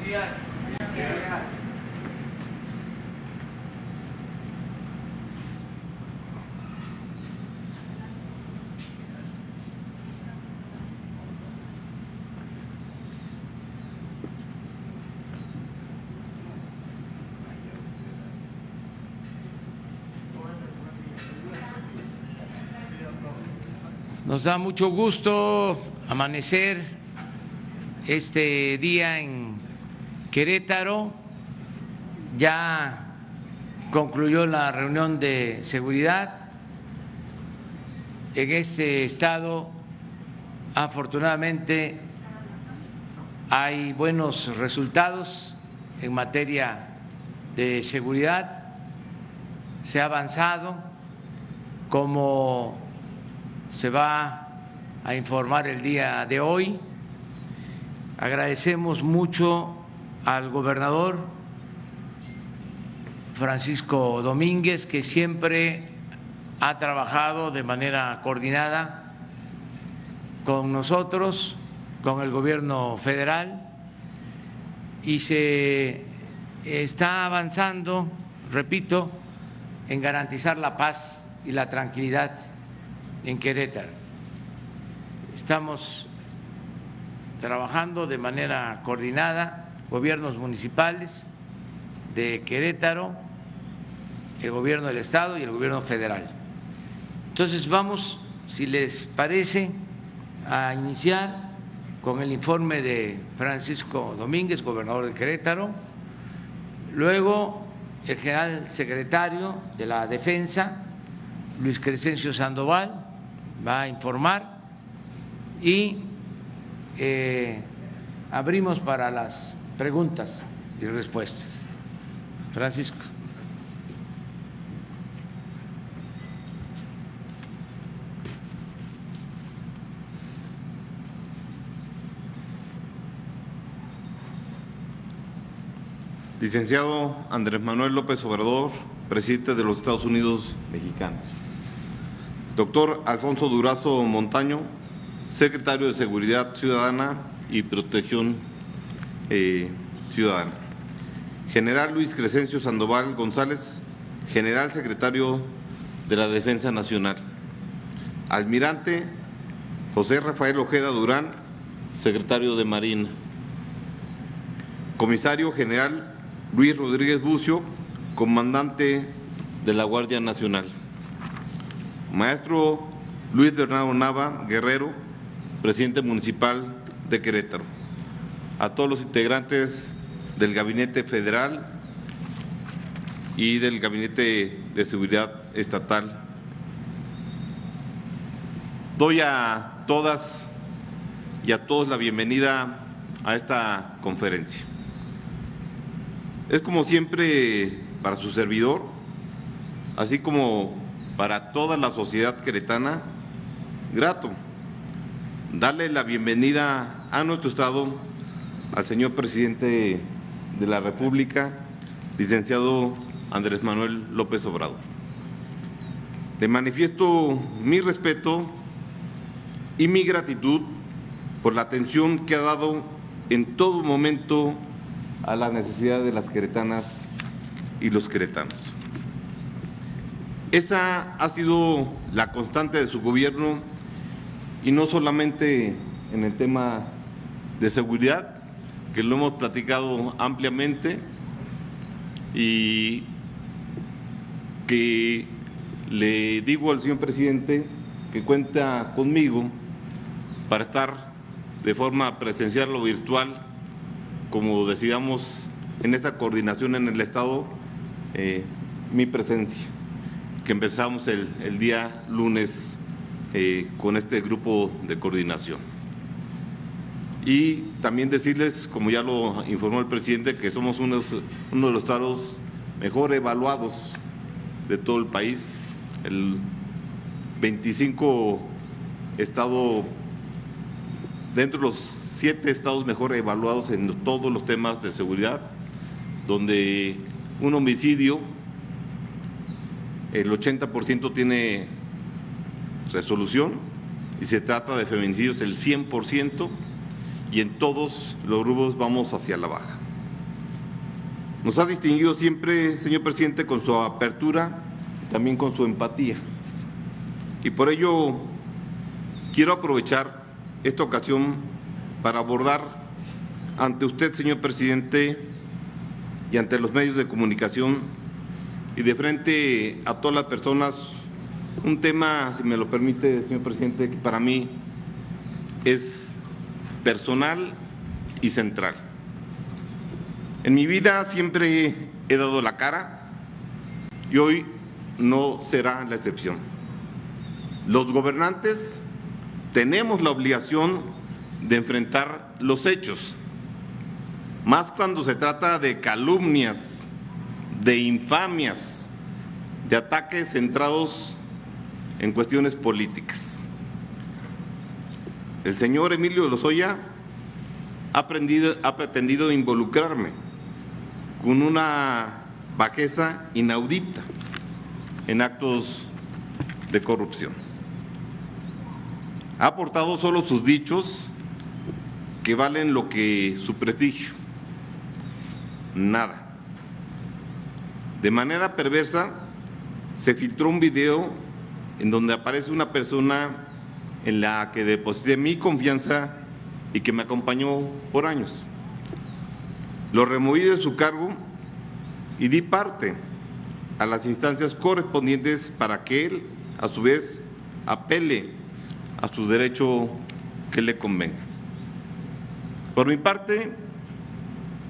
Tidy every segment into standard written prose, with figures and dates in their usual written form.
días. Nos da mucho gusto amanecer este día en Querétaro. Ya concluyó la reunión de seguridad. En este estado, afortunadamente, hay buenos resultados en materia de seguridad. Se ha avanzado, como se va a informar el día de hoy. Agradecemos mucho al gobernador Francisco Domínguez, que siempre ha trabajado de manera coordinada con nosotros, con el gobierno federal, y se está avanzando, repito, en garantizar la paz y la tranquilidad en Querétaro. Estamos trabajando de manera coordinada, gobiernos municipales de Querétaro, el gobierno del estado y el gobierno federal. Entonces vamos, si les parece, a iniciar con el informe de Francisco Domínguez, gobernador de Querétaro. Luego el general secretario de la Defensa, Luis Crescencio Sandoval, va a informar y abrimos para las preguntas y respuestas. Francisco. Licenciado Andrés Manuel López Obrador, presidente de los Estados Unidos mexicanos. Doctor Alfonso Durazo Montaño, secretario de Seguridad Ciudadana y Protección Ciudadana. General Luis Crescencio Sandoval González, general secretario de la Defensa Nacional. Almirante José Rafael Ojeda Durán, secretario de Marina. Comisario general Luis Rodríguez Bucio, comandante de la Guardia Nacional. Maestro Luis Bernardo Nava Guerrero, presidente municipal de Querétaro. A todos los integrantes del Gabinete Federal y del Gabinete de Seguridad Estatal. Doy a todas y a todos la bienvenida a esta conferencia. Es como siempre para su servidor, así como para toda la sociedad queretana, grato darle la bienvenida a nuestro estado al señor presidente de la República, licenciado Andrés Manuel López Obrador. Le manifiesto mi respeto y mi gratitud por la atención que ha dado en todo momento a la necesidad de las queretanas y los queretanos. Esa ha sido la constante de su gobierno, y no solamente en el tema de seguridad, que lo hemos platicado ampliamente y que le digo al señor presidente que cuenta conmigo para estar de forma presencial o virtual, como decidamos en esta coordinación en el estado, mi presencia, que empezamos el día lunes con este grupo de coordinación. Y también decirles, como ya lo informó el presidente, que somos uno de los estados mejor evaluados de todo el país, el 25 estado dentro de los 7 estados mejor evaluados en todos los temas de seguridad, donde un homicidio, el 80% tiene resolución, y se trata de feminicidios el 100%, y en todos los rubros vamos hacia la baja. Nos ha distinguido siempre, señor presidente, con su apertura, también con su empatía. Y por ello quiero aprovechar esta ocasión para abordar ante usted, señor presidente, y ante los medios de comunicación y de frente a todas las personas, un tema, si me lo permite, señor presidente, que para mí es personal y central. En mi vida siempre he dado la cara y hoy no será la excepción. Los gobernantes tenemos la obligación de enfrentar los hechos, más cuando se trata de calumnias, de infamias, de ataques centrados en cuestiones políticas. El señor Emilio Lozoya ha pretendido involucrarme con una bajeza inaudita en actos de corrupción. Ha aportado solo sus dichos que valen lo que su prestigio, nada. De manera perversa se filtró un video en donde aparece una persona en la que deposité mi confianza y que me acompañó por años. Lo removí de su cargo y di parte a las instancias correspondientes para que él, a su vez, apele a su derecho que le convenga. Por mi parte,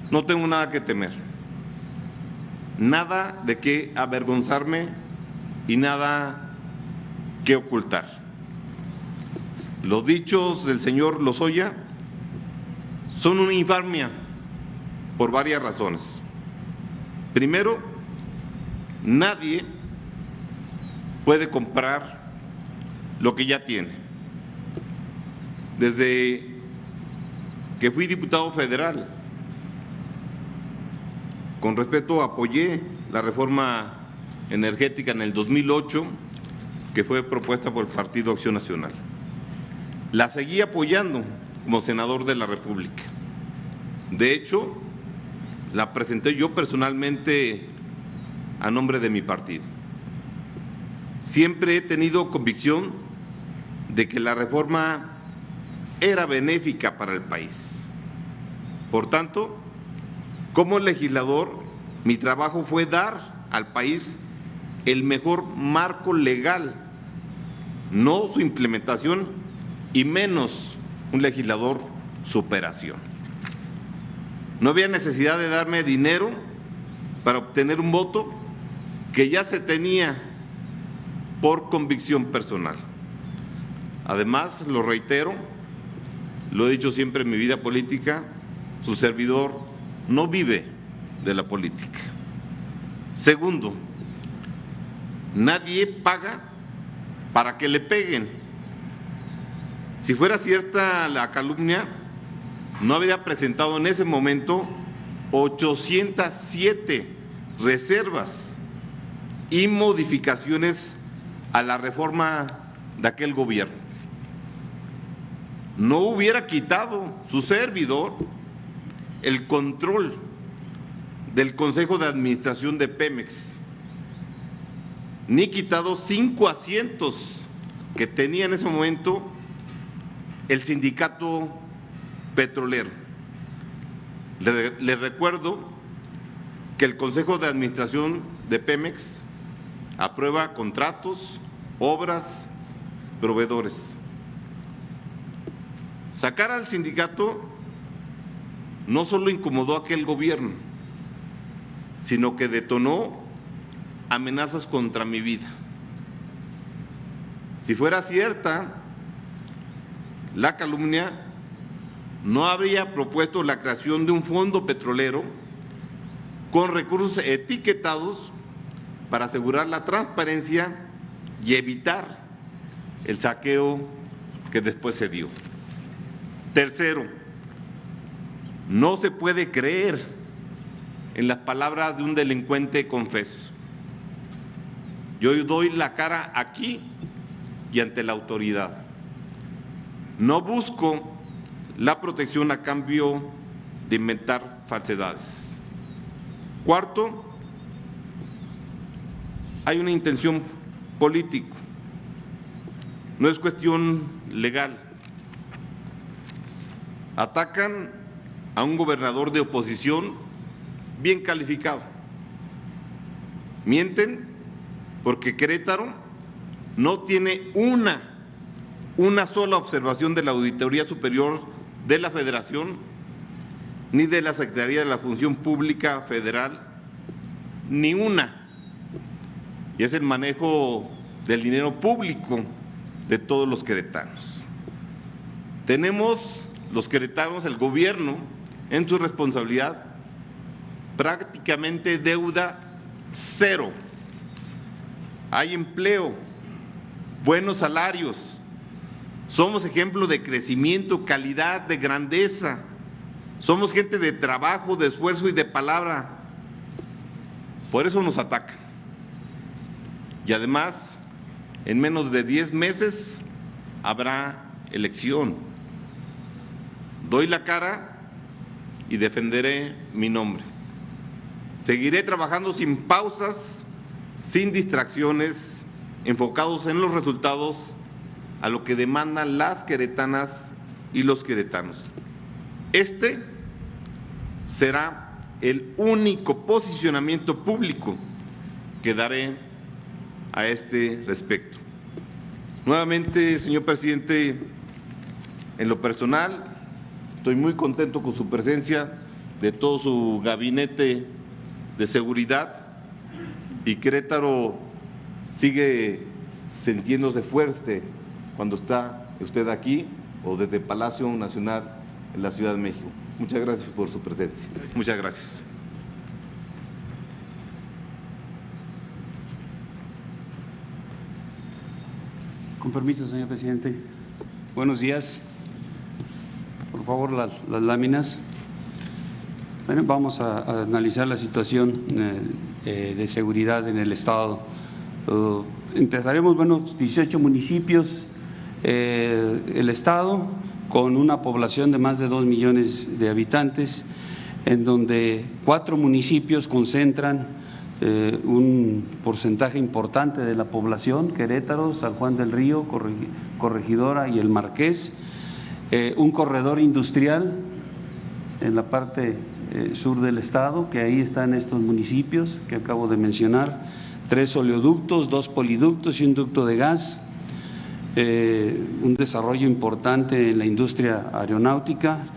no tengo nada que temer, nada de qué avergonzarme y nada que ocultar. Los dichos del señor Lozoya son una infamia por varias razones. Primero, nadie puede comprar lo que ya tiene. Desde que fui diputado federal, con respeto, apoyé la reforma energética en el 2008, que fue propuesta por el Partido Acción Nacional. La seguí apoyando como senador de la República. De hecho, la presenté yo personalmente a nombre de mi partido. Siempre he tenido convicción de que la reforma era benéfica para el país. Por tanto, como legislador, mi trabajo fue dar al país el mejor marco legal, no su implementación y menos un legislador su operación. No había necesidad de darme dinero para obtener un voto que ya se tenía por convicción personal. Además, lo reitero, lo he dicho siempre en mi vida política, su servidor no vive de la política. Segundo, nadie paga para que le peguen. Si fuera cierta la calumnia, no habría presentado en ese momento 807 reservas y modificaciones a la reforma de aquel gobierno. No hubiera quitado su servidor el control del Consejo de Administración de Pemex, ni quitado 5 asientos que tenía en ese momento el sindicato petrolero. Le recuerdo que el Consejo de Administración de Pemex aprueba contratos, obras, proveedores. Sacar al sindicato no solo incomodó a aquel gobierno, sino que detonó amenazas contra mi vida. Si fuera cierta la calumnia, no habría propuesto la creación de un fondo petrolero con recursos etiquetados para asegurar la transparencia y evitar el saqueo que después se dio. Tercero, no se puede creer en las palabras de un delincuente confeso. Yo doy la cara aquí y ante la autoridad. No busco la protección a cambio de inventar falsedades. Cuarto, hay una intención política, no es cuestión legal. Atacan a un gobernador de oposición bien calificado. Mienten porque Querétaro no tiene una sola observación de la Auditoría Superior de la Federación, ni de la Secretaría de la Función Pública Federal, ni una. Y es el manejo del dinero público de todos los queretanos. Tenemos los queretanos, el gobierno, en su responsabilidad, prácticamente deuda cero. Hay empleo, buenos salarios, somos ejemplo de crecimiento, calidad, de grandeza, somos gente de trabajo, de esfuerzo y de palabra. Por eso nos atacan. Y además, en menos de 10 meses habrá elección. Doy la cara y defenderé mi nombre. Seguiré trabajando sin pausas, sin distracciones, enfocados en los resultados, a lo que demandan las queretanas y los queretanos. Este será el único posicionamiento público que daré a este respecto. Nuevamente, señor presidente, en lo personal, estoy muy contento con su presencia, de todo su gabinete de seguridad, y Querétaro sigue sintiéndose fuerte cuando está usted aquí o desde Palacio Nacional en la Ciudad de México. Muchas gracias por su presencia. Muchas gracias. Con permiso, señor presidente. Buenos días. Por favor, las láminas. Bueno, vamos a analizar la situación de seguridad en el estado. Empezaremos, 18 municipios, el estado, con una población de más de 2 millones de habitantes, en donde 4 municipios concentran un porcentaje importante de la población: Querétaro, San Juan del Río, Corregidora y El Marqués. Un corredor industrial en la parte sur del estado, que ahí están estos municipios que acabo de mencionar, 3 oleoductos, 2 poliductos y un ducto de gas, un desarrollo importante en la industria aeronáutica.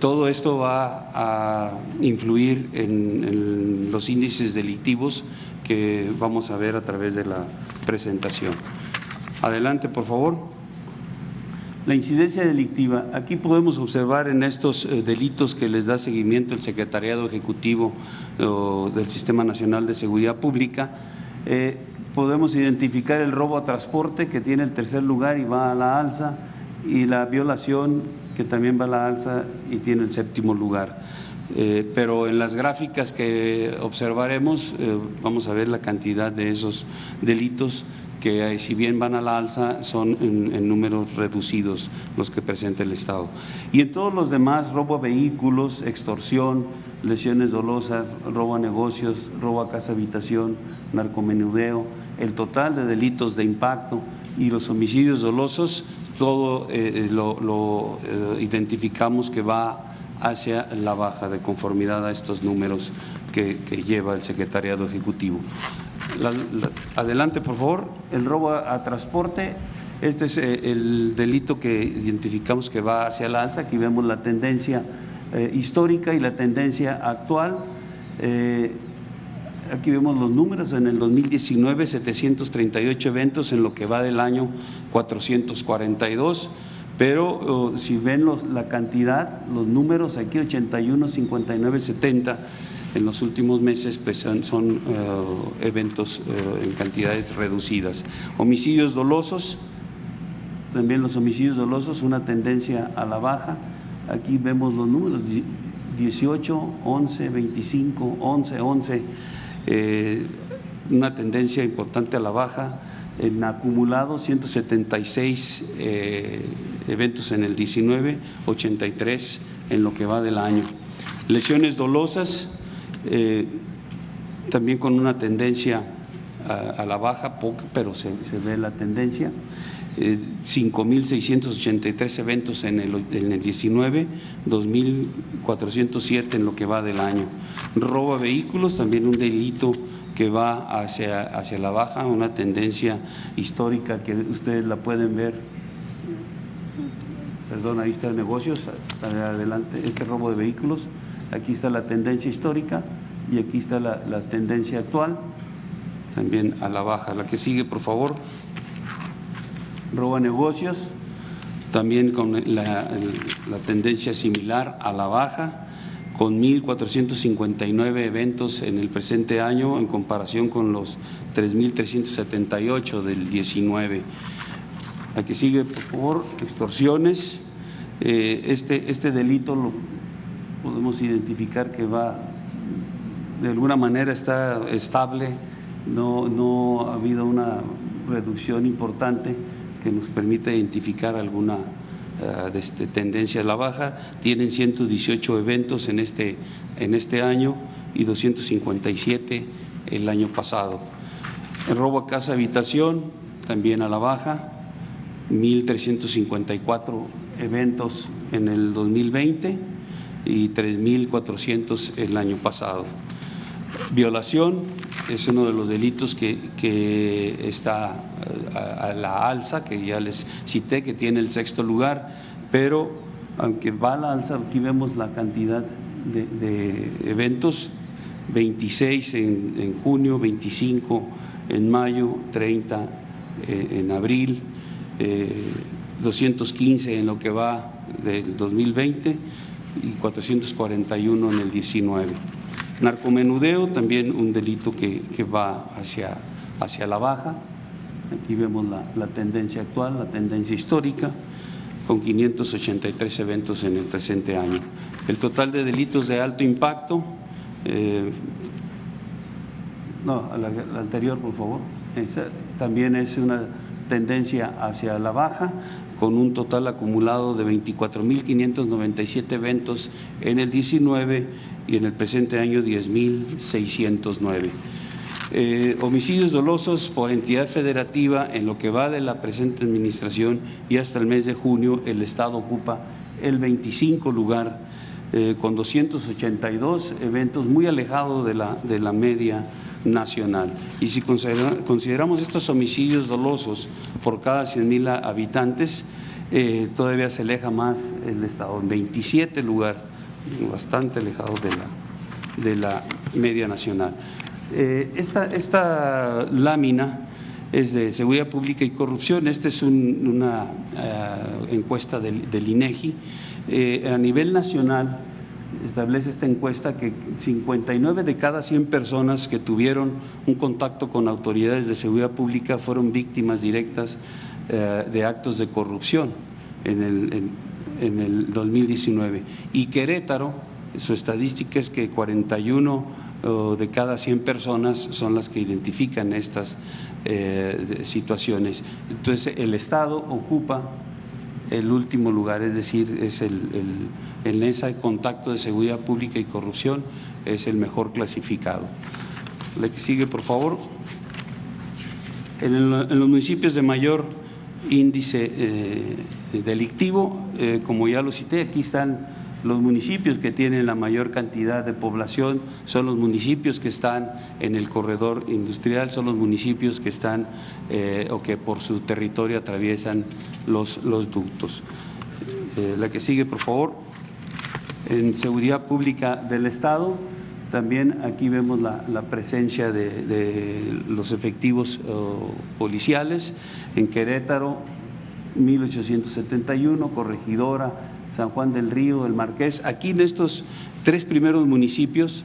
Todo esto va a influir en los índices delictivos que vamos a ver a través de la presentación. Adelante, por favor. La incidencia delictiva. Aquí podemos observar en estos delitos que les da seguimiento el Secretariado Ejecutivo del Sistema Nacional de Seguridad Pública, podemos identificar el robo a transporte, que tiene el tercer lugar y va a la alza, y la violación, que también va a la alza y tiene el séptimo lugar. Pero en las gráficas que observaremos vamos a ver la cantidad de esos delitos que, si bien van a la alza, son en números reducidos los que presenta el Estado. Y en todos los demás: robo a vehículos, extorsión, lesiones dolosas, robo a negocios, robo a casa habitación, narcomenudeo, el total de delitos de impacto y los homicidios dolosos, todo lo identificamos que va hacia la baja, de conformidad a estos números que lleva el Secretariado Ejecutivo. Adelante, por favor. El robo a transporte, este es el delito que identificamos que va hacia la alza. Aquí vemos la tendencia histórica y la tendencia actual. Aquí vemos los números: en el 2019, 738 eventos, en lo que va del año 442. Pero si ven la cantidad, los números aquí, 81, 59, 70, en los últimos meses, pues son eventos en cantidades reducidas. Homicidios dolosos, también los homicidios dolosos, una tendencia a la baja. Aquí vemos los números: 18, 11, 25, 11, 11, una tendencia importante a la baja. En acumulado, 176 eventos en el 19, 83 en lo que va del año. Lesiones dolosas, también con una tendencia a la baja, poca, pero se ve la tendencia. 5.683 eventos en el 19, 2.407 en lo que va del año. Robo a vehículos, también un delito que va hacia la baja, una tendencia histórica que ustedes la pueden ver. Perdón, ahí está el negocios, adelante, este robo de vehículos, aquí está la tendencia histórica y aquí está la tendencia actual, también a la baja. La que sigue, por favor. Robo a negocios, también con la tendencia similar a la baja, con 1.459 eventos en el presente año en comparación con los 3.378 del 19. La que sigue, por favor, extorsiones. Este delito lo podemos identificar que va, de alguna manera está estable, no ha habido una reducción importante que nos permite identificar alguna tendencia a la baja. Tienen 118 eventos en este año y 257 el año pasado. El robo a casa habitación también a la baja, 1.354 eventos en el 2020 y 3.400 el año pasado. Violación es uno de los delitos que está a la alza, que ya les cité, que tiene el 6º lugar, pero aunque va a la alza, aquí vemos la cantidad de eventos: 26 en junio, 25 en mayo, 30 en abril, 215 en lo que va del 2020 y 441 en el 19. Narcomenudeo, también un delito que va hacia la baja. Aquí vemos la tendencia actual, la tendencia histórica, con 583 eventos en el presente año. El total de delitos de alto impacto, la anterior, por favor, también es una tendencia hacia la baja, con un total acumulado de 24.597 eventos en el 19 y en el presente año 10.609. Homicidios dolosos por entidad federativa, en lo que va de la presente administración y hasta el mes de junio, el Estado ocupa el 25 lugar, con 282 eventos, muy alejado de la media nacional. Y si consideramos estos homicidios dolosos por cada 100.000 habitantes, todavía se aleja más el Estado, en 27 lugar, bastante alejado de la media nacional. Esta lámina es de Seguridad Pública y Corrupción. Esta es una encuesta del INEGI. A nivel nacional establece esta encuesta que 59 de cada 100 personas que tuvieron un contacto con autoridades de seguridad pública fueron víctimas directas de actos de corrupción en el 2019. Y Querétaro, su estadística es que 41 de cada 100 personas son las que identifican estas situaciones. Entonces, el Estado ocupa el último lugar, es decir, es en ese contacto de seguridad pública y corrupción es el mejor clasificado. La que sigue, por favor. En los municipios de mayor índice delictivo, como ya lo cité, aquí están los municipios que tienen la mayor cantidad de población, son los municipios que están en el corredor industrial, son los municipios que están o que por su territorio atraviesan los ductos. La que sigue, por favor. En seguridad pública del Estado, también aquí vemos la presencia de los efectivos policiales. En Querétaro, 1.871, Corregidora, San Juan del Río, El Marqués. Aquí en estos 3 primeros municipios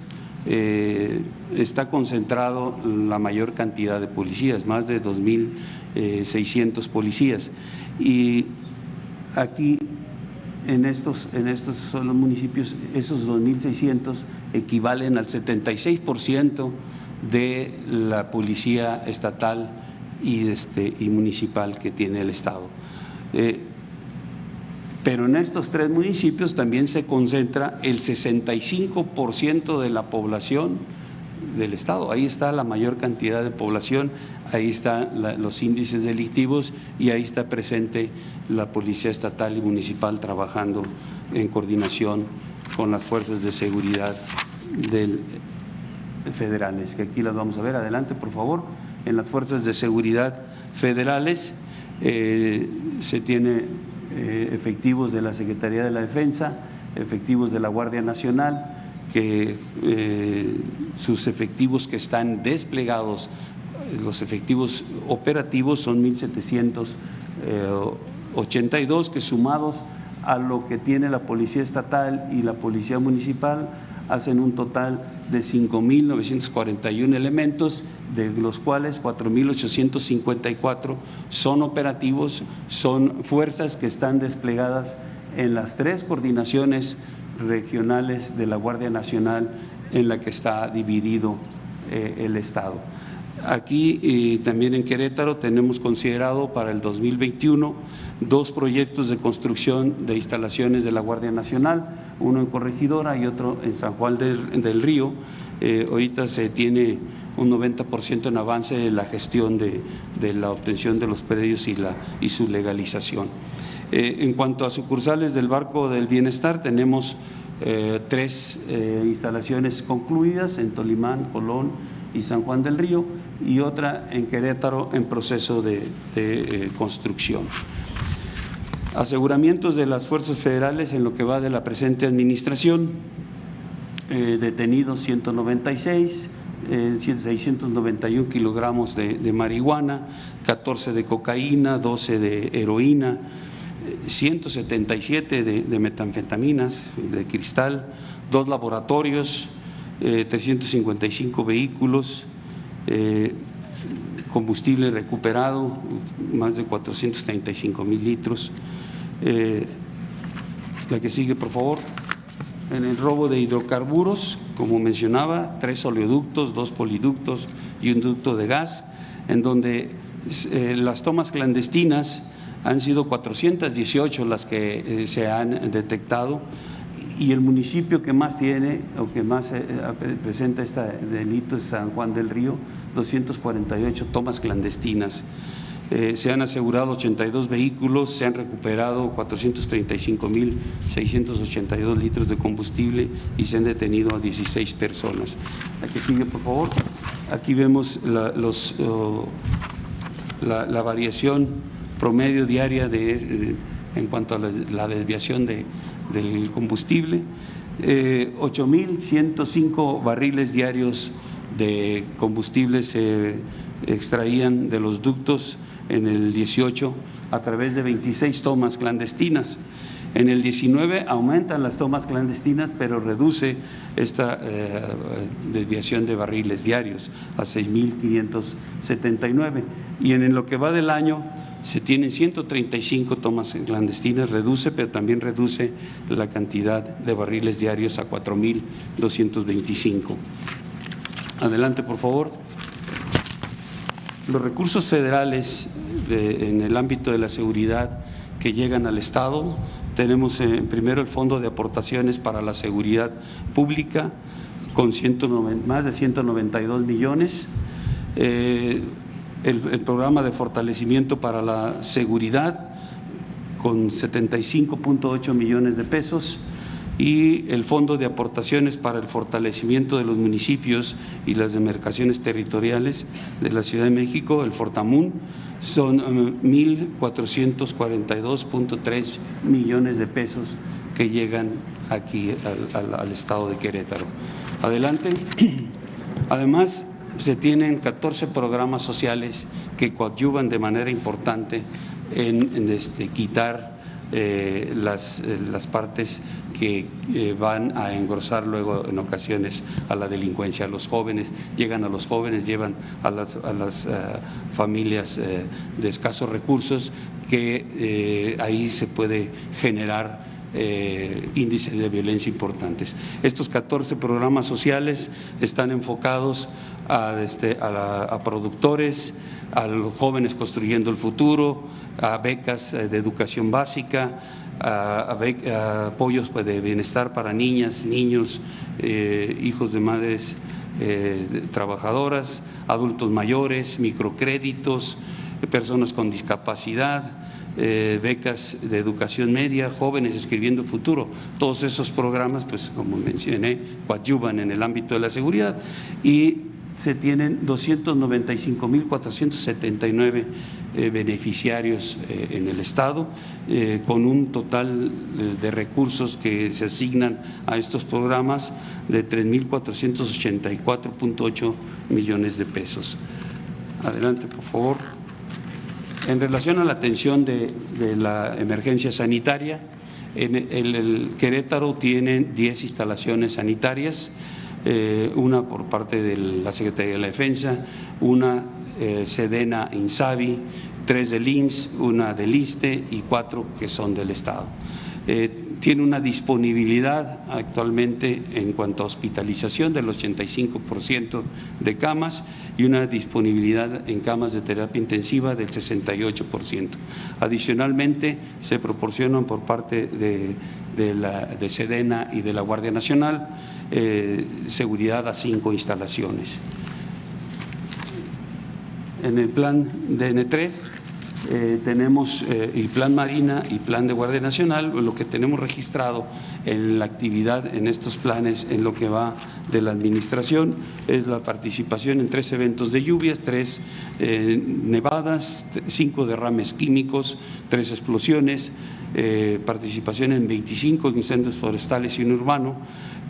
está concentrado la mayor cantidad de policías, más de 2.600 policías. Y aquí en estos son los municipios, esos 2.600 equivalen al 76% de la policía estatal y municipal que tiene el Estado. Pero en estos 3 municipios también se concentra el 65% de la población del estado. Ahí está la mayor cantidad de población, ahí están los índices delictivos y ahí está presente la Policía Estatal y Municipal trabajando en coordinación con las fuerzas de seguridad federales, que aquí las vamos a ver. Adelante, por favor. En las fuerzas de seguridad federales se tiene efectivos de la Secretaría de la Defensa, efectivos de la Guardia Nacional, que sus efectivos que están desplegados, los efectivos operativos son 1,782, que sumados a lo que tiene la Policía Estatal y la Policía Municipal hacen un total de 5,941 elementos, de los cuales 4,854 son operativos, son fuerzas que están desplegadas en las 3 coordinaciones regionales de la Guardia Nacional en la que está dividido el estado. Aquí también en Querétaro tenemos considerado para el 2021 2 proyectos de construcción de instalaciones de la Guardia Nacional, uno en Corregidora y otro en San Juan del Río. Ahorita se tiene un 90% en avance de la gestión de la obtención de los predios y su legalización. En cuanto a sucursales del Banco del Bienestar, tenemos 3 instalaciones concluidas en Tolimán, Colón y San Juan del Río, y otra en Querétaro en proceso de construcción. Aseguramientos de las fuerzas federales en lo que va de la presente administración: detenidos 196, 691 kilogramos de marihuana, 14 de cocaína, 12 de heroína, 177 de metanfetaminas, de cristal, 2 laboratorios, 355 vehículos, combustible recuperado, más de 435,000 litros. La que sigue, por favor. En el robo de hidrocarburos, como mencionaba, 3 oleoductos, 2 poliductos y un ducto de gas, en donde las tomas clandestinas han sido 418 las que se han detectado, y el municipio que más tiene o que más presenta este delito es San Juan del Río, 248 tomas clandestinas. Se han asegurado 82 vehículos, se han recuperado 435,682 litros de combustible y se han detenido a 16 personas. La que sigue, por favor. Aquí vemos la variación promedio diaria en cuanto a la desviación del combustible. 8,105 barriles diarios de combustible se extraían de los ductos en el 18 a través de 26 tomas clandestinas. En el 19 aumentan las tomas clandestinas, pero reduce esta desviación de barriles diarios a 6,579. Y en lo que va del año se tienen 135 tomas clandestinas, reduce, pero también reduce la cantidad de barriles diarios a 4,225. Adelante, por favor. Los recursos federales en el ámbito de la seguridad que llegan al Estado, tenemos primero el Fondo de Aportaciones para la Seguridad Pública con más de 192 millones, el programa de fortalecimiento para la seguridad con 75,8 millones de pesos, y el Fondo de Aportaciones para el Fortalecimiento de los Municipios y las Demarcaciones Territoriales de la Ciudad de México, el Fortamun, son 1,442,3 millones de pesos que llegan aquí al estado de Querétaro. Adelante. Además, se tienen 14 programas sociales que coadyuvan de manera importante en quitar las partes que van a engrosar luego en ocasiones a la delincuencia. Los jóvenes, llegan a los jóvenes, llevan a las familias de escasos recursos, que ahí se puede generar índices de violencia importantes. Estos 14 programas sociales están enfocados a productores, a los jóvenes construyendo el futuro, a becas de educación básica, a apoyos de bienestar para niñas, niños, hijos de madres trabajadoras, adultos mayores, microcréditos, personas con discapacidad, becas de educación media, jóvenes escribiendo futuro. Todos esos programas, pues como mencioné, coadyuvan en el ámbito de la seguridad y se tienen 295.479 beneficiarios en el Estado, con un total de recursos que se asignan a estos programas de 3.484.8 millones de pesos. Adelante, por favor. En relación a la atención de la emergencia sanitaria, el Querétaro tiene 10 instalaciones sanitarias, una por parte de la Secretaría de la Defensa, una Sedena Insabi, 3 del IMSS, una del ISSSTE y 4 que son del Estado. Tiene una disponibilidad actualmente en cuanto a hospitalización del 85% de camas y una disponibilidad en camas de terapia intensiva del 68%. Adicionalmente, se proporcionan por parte de Sedena y de la Guardia Nacional seguridad a 5 instalaciones. En el plan DN3 tenemos y plan Marina y plan de Guardia Nacional. Lo que tenemos registrado en la actividad en estos planes en lo que va de la administración es la participación en 3 eventos de lluvias, 3 nevadas, 5 derrames químicos, 3 explosiones, participación en 25 incendios forestales y un urbano,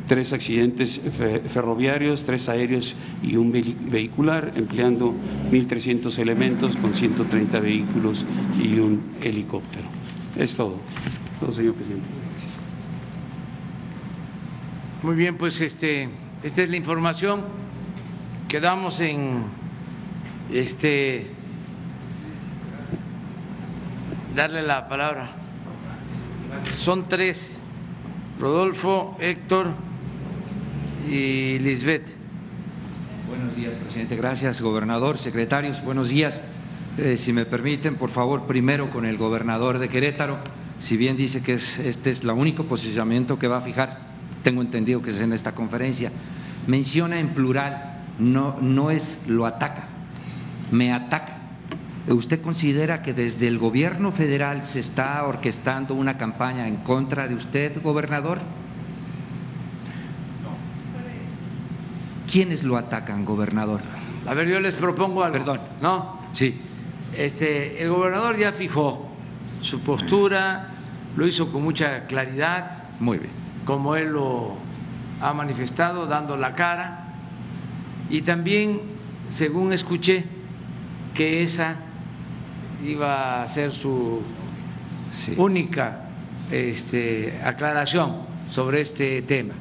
3 accidentes ferroviarios, 3 aéreos y un vehicular, empleando 1.300 elementos con 130 vehículos y un helicóptero. Es todo. Todo, señor presidente. Muy bien, pues esta es la información. Quedamos en darle la palabra. Son 3, Rodolfo, Héctor y Lisbeth. Buenos días, presidente. Gracias, gobernador, secretarios. Buenos días. Si me permiten, por favor, primero con el gobernador de Querétaro. Si bien dice que este es el único posicionamiento que va a fijar, tengo entendido que es en esta conferencia. Menciona en plural, no es lo ataca, me ataca. ¿Usted considera que desde el gobierno federal se está orquestando una campaña en contra de usted, gobernador? ¿Quiénes lo atacan, gobernador? A ver, yo les propongo algo. Perdón. ¿No? Sí. El gobernador ya fijó su postura, lo hizo con mucha claridad. Muy bien. Como él lo ha manifestado, dando la cara. Y también, según escuché, que esa iba a ser su única aclaración sobre este tema.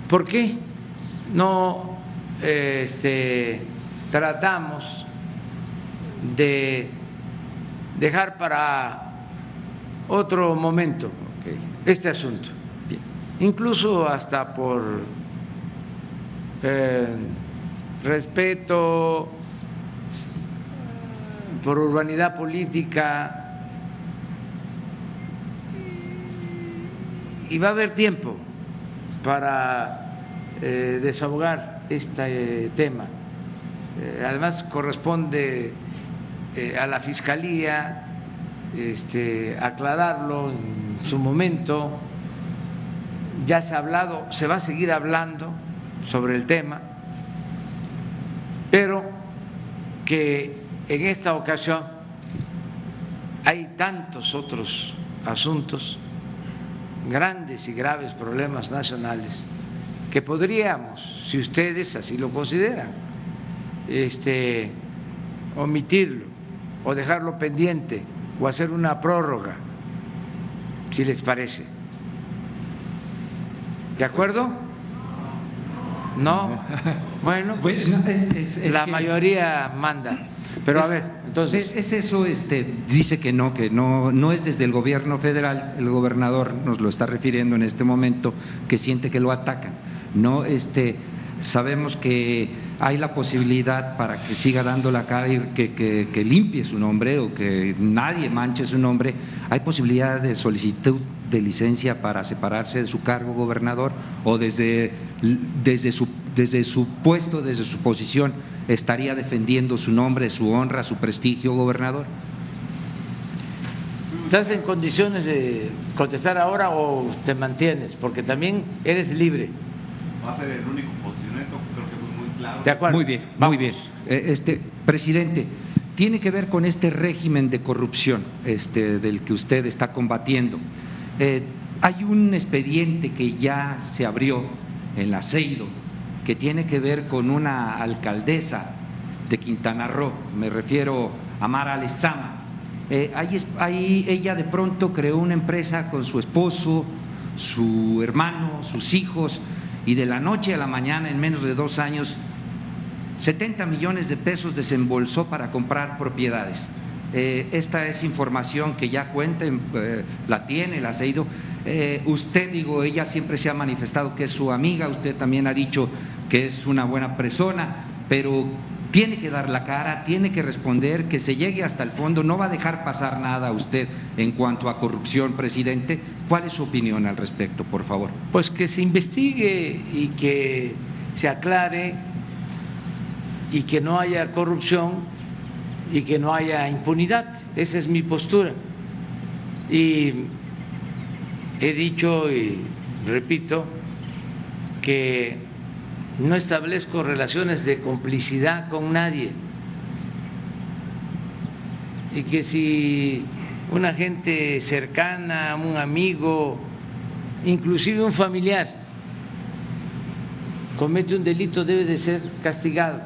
¿Por qué no tratamos de dejar para otro momento este asunto? Bien. Incluso hasta por respeto, por urbanidad política, y va a haber tiempo para desahogar este tema. Además, corresponde a la Fiscalía aclararlo en su momento. Ya se ha hablado, se va a seguir hablando sobre el tema, pero que en esta ocasión hay tantos otros asuntos, grandes y graves problemas nacionales, que podríamos, si ustedes así lo consideran, omitirlo o dejarlo pendiente o hacer una prórroga, si les parece. ¿De acuerdo? ¿No? Bueno, pues la mayoría manda. Pero a ver, entonces… Es eso, dice que no es desde el gobierno federal, el gobernador nos lo está refiriendo en este momento, que siente que lo atacan. No, sabemos que hay la posibilidad para que siga dando la cara y que limpie su nombre o que nadie manche su nombre. ¿Hay posibilidad de solicitud de licencia para separarse de su cargo, gobernador, o desde su puesto, desde su posición, estaría defendiendo su nombre, su honra, su prestigio, gobernador? ¿Estás en condiciones de contestar ahora o te mantienes? Porque también eres libre. Va a ser el único posicionamiento, creo que fue muy claro. De acuerdo. Muy bien, Vamos. muy bien. Presidente, tiene que ver con este régimen de corrupción del que usted está combatiendo. Hay un expediente que ya se abrió en la Aceido que tiene que ver con una alcaldesa de Quintana Roo, me refiero a Mara Lezama. Ahí ella de pronto creó una empresa con su esposo, su hermano, sus hijos, y de la noche a la mañana, en menos de 2 años, 70 millones de pesos desembolsó para comprar propiedades. Esta es información que ya cuenta, la tiene, la ha ido. Usted, ella siempre se ha manifestado que es su amiga, usted también ha dicho que es una buena persona, pero tiene que dar la cara, tiene que responder, que se llegue hasta el fondo. No va a dejar pasar nada a usted en cuanto a corrupción, presidente. ¿Cuál es su opinión al respecto, por favor? Pues que se investigue y que se aclare y que no haya corrupción y que no haya impunidad. Esa es mi postura. Y he dicho y repito que no establezco relaciones de complicidad con nadie y que si una gente cercana, un amigo, inclusive un familiar, comete un delito, debe de ser castigado.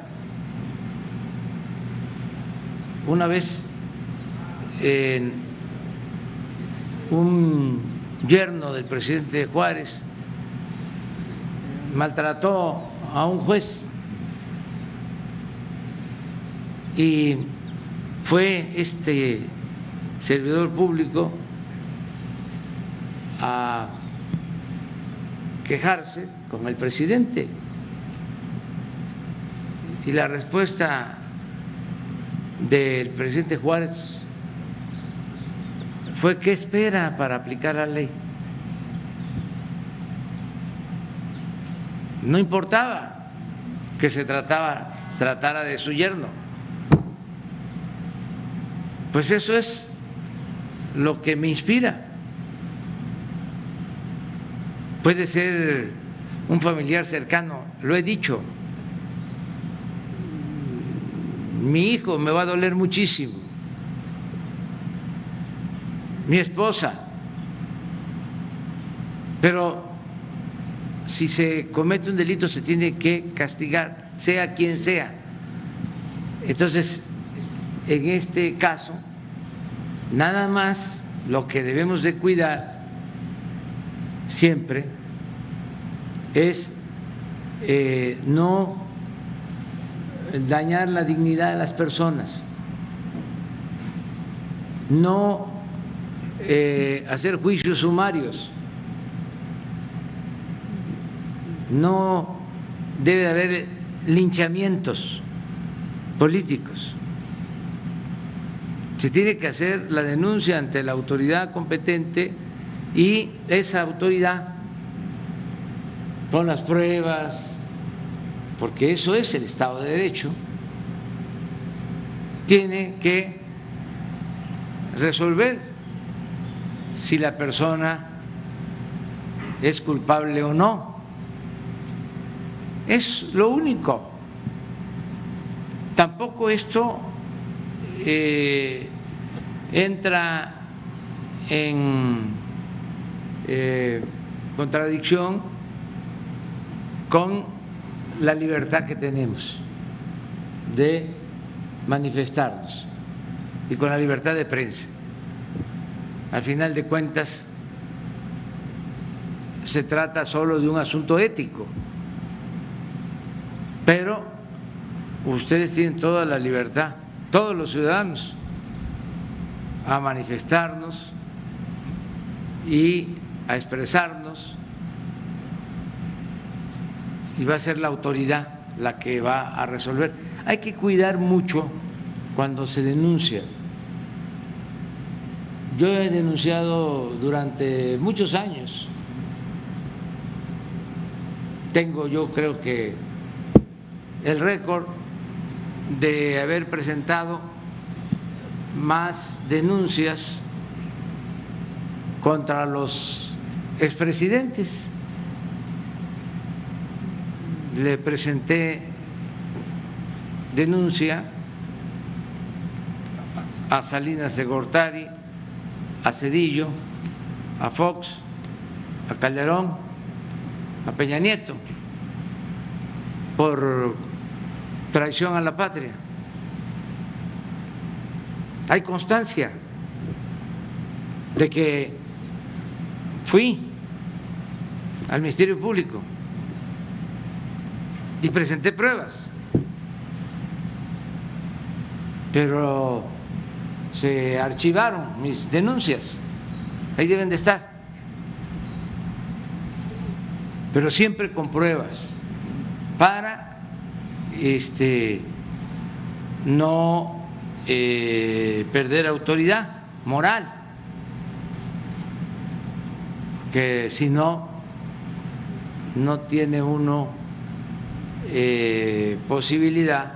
Una vez un yerno del presidente Juárez maltrató a un juez y fue este servidor público a quejarse con el presidente y la respuesta del presidente Juárez fue: ¿qué espera para aplicar la ley? No importaba que se tratara de su yerno. Pues eso es lo que me inspira. Puede ser un familiar cercano, lo he dicho. Mi hijo me va a doler muchísimo, mi esposa, pero si se comete un delito se tiene que castigar, sea quien sea. Entonces, en este caso, nada más lo que debemos de cuidar siempre es no dañar la dignidad de las personas, no hacer juicios sumarios. No debe de haber linchamientos políticos. Se tiene que hacer la denuncia ante la autoridad competente y esa autoridad, con las pruebas, porque eso es el Estado de Derecho, tiene que resolver si la persona es culpable o no. Es lo único. Tampoco esto entra en contradicción con la libertad que tenemos de manifestarnos y con la libertad de prensa. Al final de cuentas, se trata solo de un asunto ético. Pero ustedes tienen toda la libertad, todos los ciudadanos, a manifestarnos y a expresarnos y va a ser la autoridad la que va a resolver. Hay que cuidar mucho cuando se denuncia. Yo he denunciado durante muchos años. Tengo, yo creo que el récord de haber presentado más denuncias contra los expresidentes. Le presenté denuncia a Salinas de Gortari, a Zedillo, a Fox, a Calderón, a Peña Nieto, por traición a la patria. Hay constancia de que fui al Ministerio Público y presenté pruebas, pero se archivaron mis denuncias, ahí deben de estar, pero siempre con pruebas para no perder autoridad moral, que si no, no tiene uno posibilidad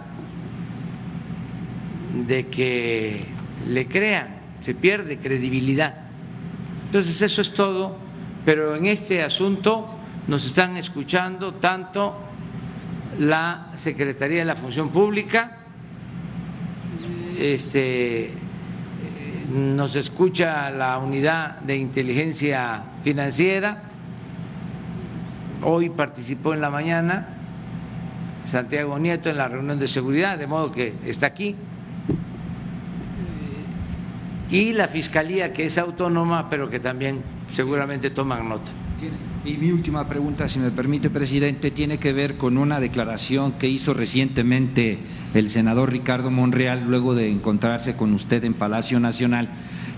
de que le crean, se pierde credibilidad. Entonces eso es todo, pero en este asunto nos están escuchando tanto la Secretaría de la Función Pública, nos escucha la Unidad de Inteligencia Financiera, hoy participó en la mañana Santiago Nieto en la reunión de seguridad, de modo que está aquí, y la Fiscalía, que es autónoma, pero que también seguramente toman nota. Y mi última pregunta, si me permite, presidente, tiene que ver con una declaración que hizo recientemente el senador Ricardo Monreal luego de encontrarse con usted en Palacio Nacional,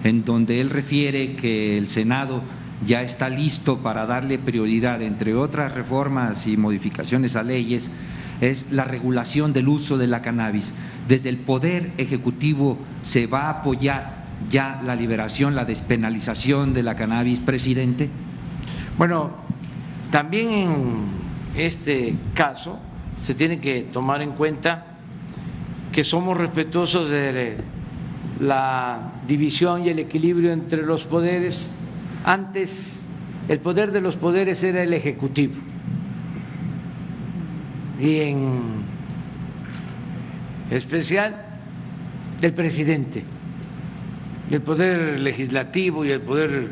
en donde él refiere que el Senado ya está listo para darle prioridad, entre otras reformas y modificaciones a leyes, es la regulación del uso de la cannabis. Desde el Poder Ejecutivo se va a apoyar ya la liberación, la despenalización de la cannabis, presidente. Bueno, también en este caso se tiene que tomar en cuenta que somos respetuosos de la división y el equilibrio entre los poderes. Antes el poder de los poderes era el Ejecutivo y en especial el presidente. El poder legislativo y el poder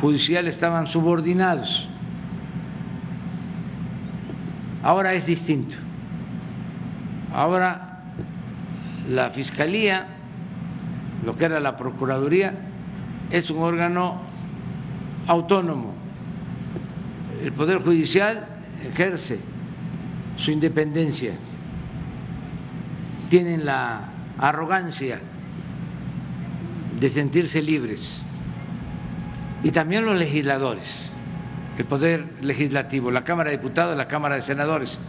judicial estaban subordinados. Ahora es distinto. Ahora la Fiscalía, lo que era la Procuraduría, es un órgano autónomo. El Poder Judicial ejerce su independencia. Tienen la arrogancia de sentirse libres. Y también los legisladores, el Poder Legislativo, la Cámara de Diputados, la Cámara de Senadores.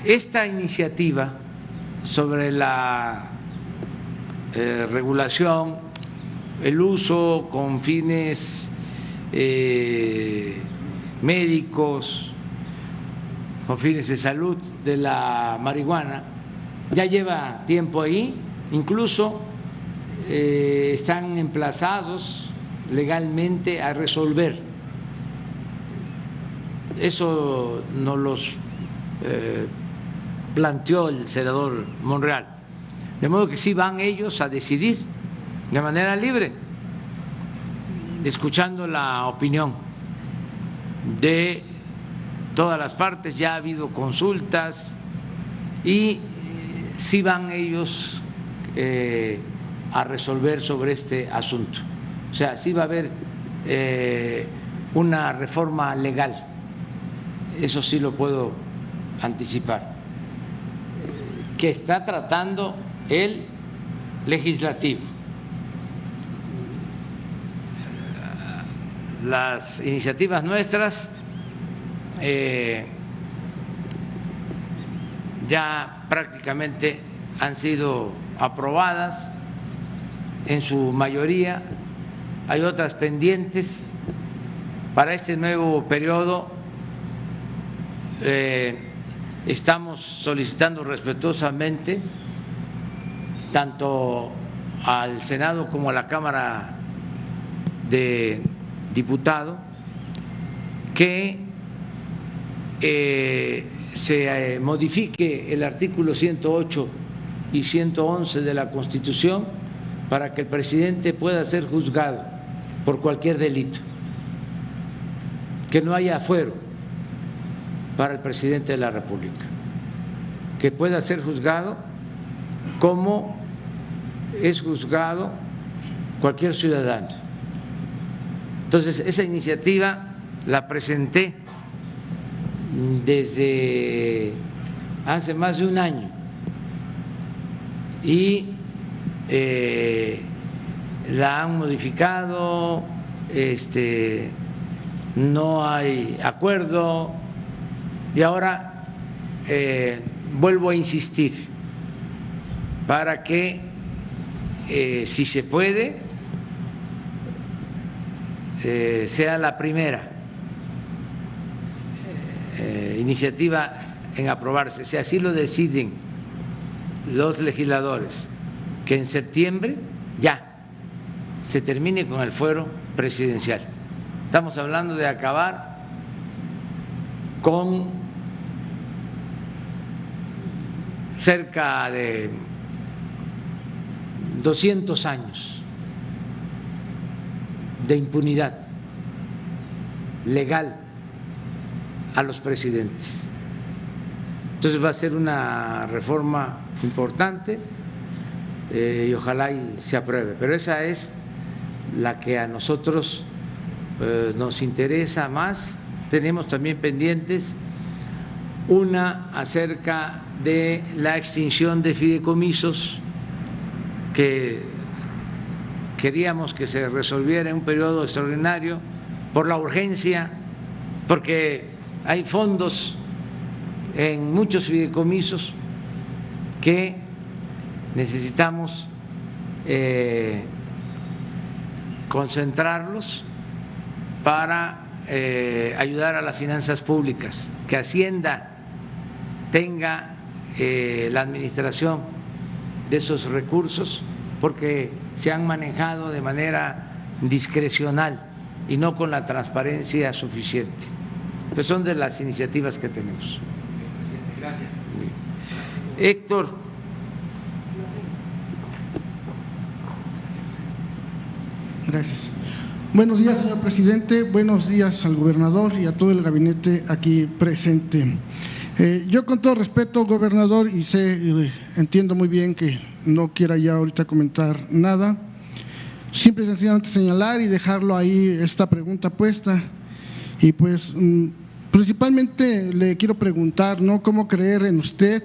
Esta iniciativa sobre la regulación, el uso con fines médicos, con fines de salud de la marihuana, ya lleva tiempo ahí, incluso están emplazados legalmente a resolver. Eso nos los planteó el senador Monreal. De modo que sí van ellos a decidir de manera libre, escuchando la opinión de todas las partes. Ya ha habido consultas y sí van ellos a resolver sobre este asunto. O sea, sí va a haber una reforma legal, eso sí lo puedo anticipar, que está tratando el legislativo. Las iniciativas nuestras ya prácticamente han sido aprobadas en su mayoría, hay otras pendientes. Para este nuevo periodo estamos solicitando respetuosamente tanto al Senado como a la Cámara de Diputados que se modifique el artículo 108 y 111 de la Constitución para que el presidente pueda ser juzgado por cualquier delito, que no haya fuero para el presidente de la República, que pueda ser juzgado como es juzgado cualquier ciudadano. Entonces, esa iniciativa la presenté desde hace más de un año y la han modificado, no hay acuerdo y ahora vuelvo a insistir para que si se puede sea la primera iniciativa en aprobarse, si así lo deciden los legisladores, que en septiembre ya se termine con el fuero presidencial. Estamos hablando de acabar con cerca de 200 años de impunidad legal a los presidentes. Entonces va a ser una reforma importante y ojalá y se apruebe, pero esa es la que a nosotros nos interesa más. Tenemos también pendientes una acerca de la extinción de fideicomisos que queríamos que se resolviera en un periodo extraordinario por la urgencia, porque hay fondos en muchos fideicomisos que necesitamos concentrarlos para ayudar a las finanzas públicas, que Hacienda tenga la administración de esos recursos, porque se han manejado de manera discrecional y no con la transparencia suficiente. Pues son de las iniciativas que tenemos. Gracias. Héctor. Gracias. Buenos días, señor presidente. Buenos días al gobernador y a todo el gabinete aquí presente. Yo, con todo respeto, gobernador, y entiendo muy bien que no quiera ya ahorita comentar nada, simple y sencillamente señalar y dejarlo ahí esta pregunta puesta. Y pues principalmente le quiero preguntar, ¿no?, ¿cómo creer en usted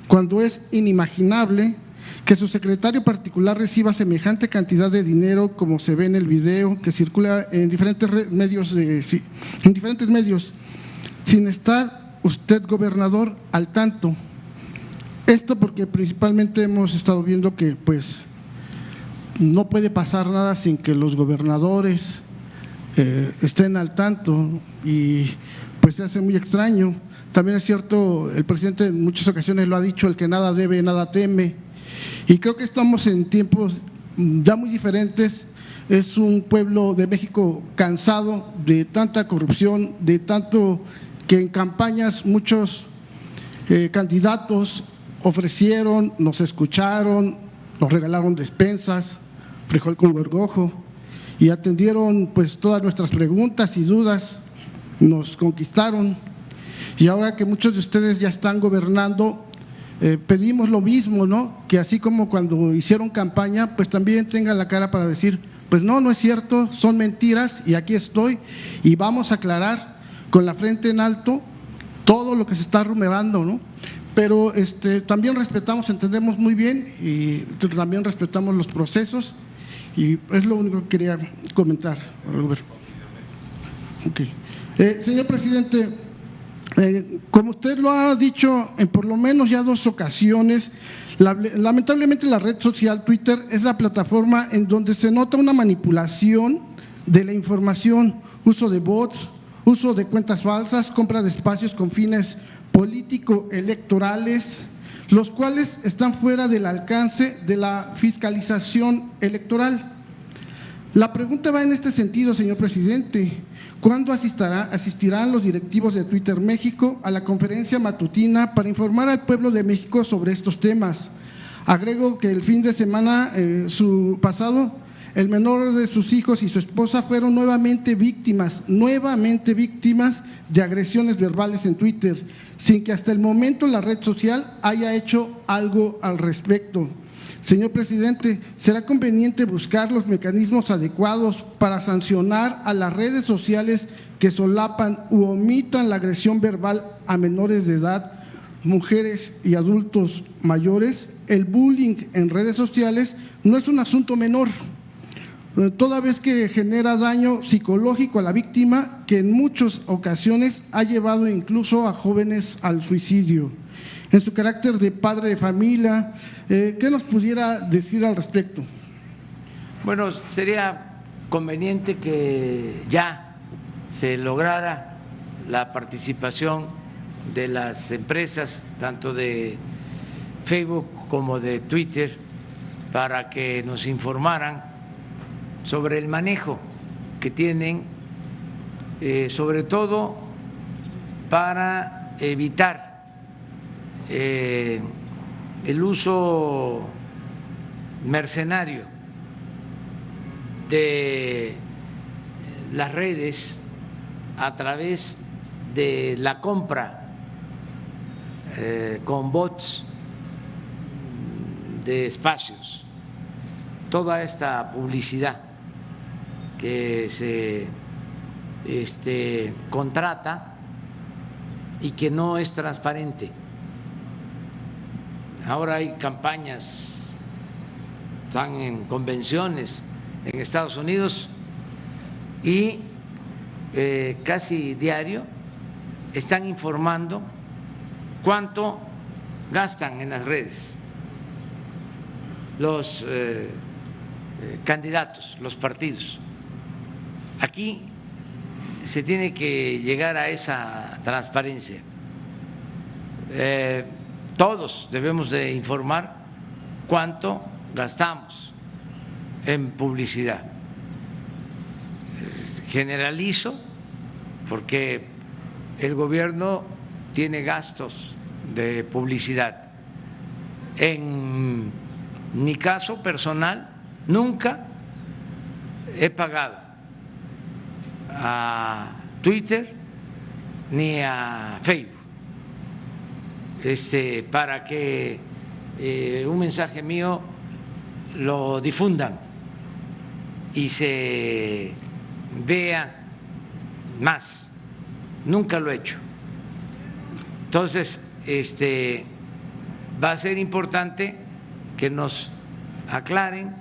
cuando es inimaginable que su secretario particular reciba semejante cantidad de dinero como se ve en el video que circula en diferentes medios, sin estar usted, gobernador, al tanto? Esto porque principalmente hemos estado viendo que pues no puede pasar nada sin que los gobernadores estén al tanto, y pues se hace muy extraño. También es cierto, el presidente en muchas ocasiones lo ha dicho, el que nada debe, nada teme, y creo que estamos en tiempos ya muy diferentes. Es un pueblo de México cansado de tanta corrupción, de tanto que en campañas muchos candidatos ofrecieron, nos escucharon, nos regalaron despensas, frijol con gorgojo, y atendieron pues todas nuestras preguntas y dudas, nos conquistaron. Y ahora que muchos de ustedes ya están gobernando, pedimos lo mismo, ¿no?, que así como cuando hicieron campaña, pues también tengan la cara para decir, pues no, no es cierto, son mentiras, y aquí estoy, y vamos a aclarar con la frente en alto todo lo que se está rumorando, ¿no? Pero también respetamos, entendemos muy bien, y también respetamos los procesos, y es lo único que quería comentar. Okay. Señor presidente, Como usted lo ha dicho en por lo menos ya 2 ocasiones, lamentablemente la red social Twitter es la plataforma en donde se nota una manipulación de la información, uso de bots, uso de cuentas falsas, compra de espacios con fines político-electorales, los cuales están fuera del alcance de la fiscalización electoral. La pregunta va en este sentido, señor presidente. ¿Cuándo asistirán los directivos de Twitter México a la conferencia matutina para informar al pueblo de México sobre estos temas? Agrego que el fin de semana pasado, el menor de sus hijos y su esposa fueron nuevamente víctimas de agresiones verbales en Twitter, sin que hasta el momento la red social haya hecho algo al respecto. Señor presidente, ¿será conveniente buscar los mecanismos adecuados para sancionar a las redes sociales que solapan u omitan la agresión verbal a menores de edad, mujeres y adultos mayores? El bullying en redes sociales no es un asunto menor, toda vez que genera daño psicológico a la víctima, que en muchas ocasiones ha llevado incluso a jóvenes al suicidio. En su carácter de padre de familia, ¿qué nos pudiera decir al respecto? Bueno, sería conveniente que ya se lograra la participación de las empresas, tanto de Facebook como de Twitter, para que nos informaran sobre el manejo que tienen, sobre todo para evitar el uso mercenario de las redes a través de la compra con bots de espacios, toda esta publicidad que se contrata y que no es transparente. Ahora hay campañas, están en convenciones en Estados Unidos y casi diario están informando cuánto gastan en las redes los candidatos, los partidos. Aquí se tiene que llegar a esa transparencia. Todos debemos de informar cuánto gastamos en publicidad. Generalizo porque el gobierno tiene gastos de publicidad. En mi caso personal, nunca he pagado a Twitter ni a Facebook para que un mensaje mío lo difundan y se vea más. Nunca lo he hecho. Entonces, va a ser importante que nos aclaren.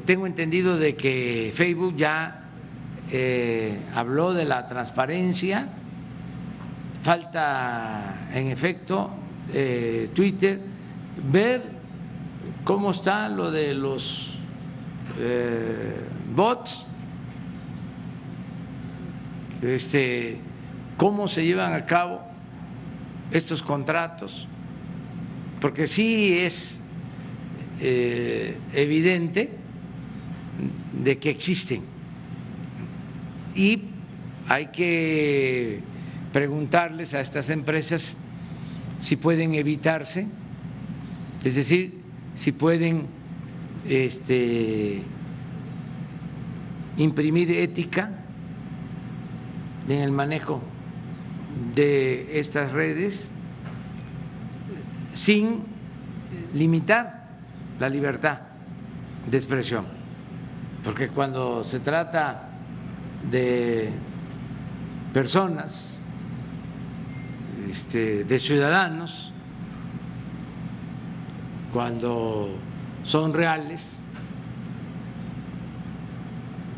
Tengo entendido de que Facebook ya habló de la transparencia. Falta, en efecto, Twitter, ver cómo está lo de los bots, cómo se llevan a cabo estos contratos, porque sí es evidente de que existen y hay que preguntarles a estas empresas si pueden evitarse, es decir, si pueden imprimir ética en el manejo de estas redes sin limitar la libertad de expresión, porque cuando se trata de personas, de ciudadanos, cuando son reales,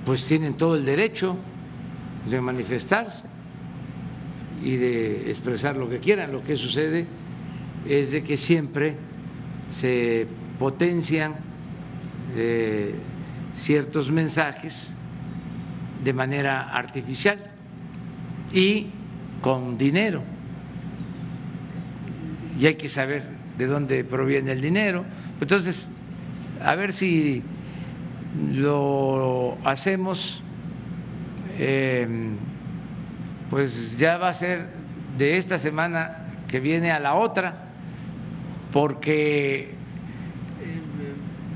pues tienen todo el derecho de manifestarse y de expresar lo que quieran. Lo que sucede es de que siempre se potencian ciertos mensajes de manera artificial y con dinero, y hay que saber de dónde proviene el dinero. Entonces, a ver si lo hacemos, pues ya va a ser de esta semana que viene a la otra, porque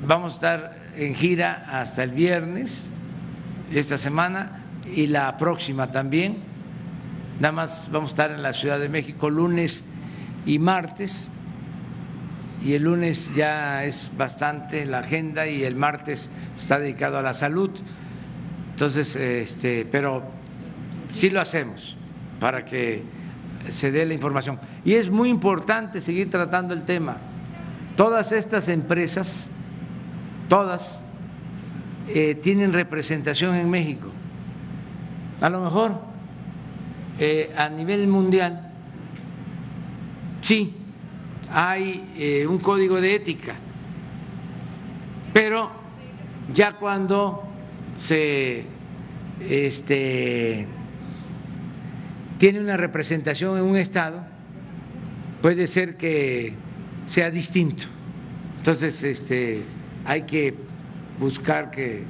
vamos a estar en gira hasta el viernes esta semana y la próxima también. Nada más vamos a estar en la Ciudad de México lunes y martes, y el lunes ya es bastante la agenda y el martes está dedicado a la salud. Entonces, pero sí lo hacemos para que se dé la información. Y es muy importante seguir tratando el tema. Todas estas empresas, todas tienen representación en México. A lo mejor a nivel mundial sí hay un código de ética, pero ya cuando se tiene una representación en un estado, puede ser que sea distinto. Entonces, hay que buscar que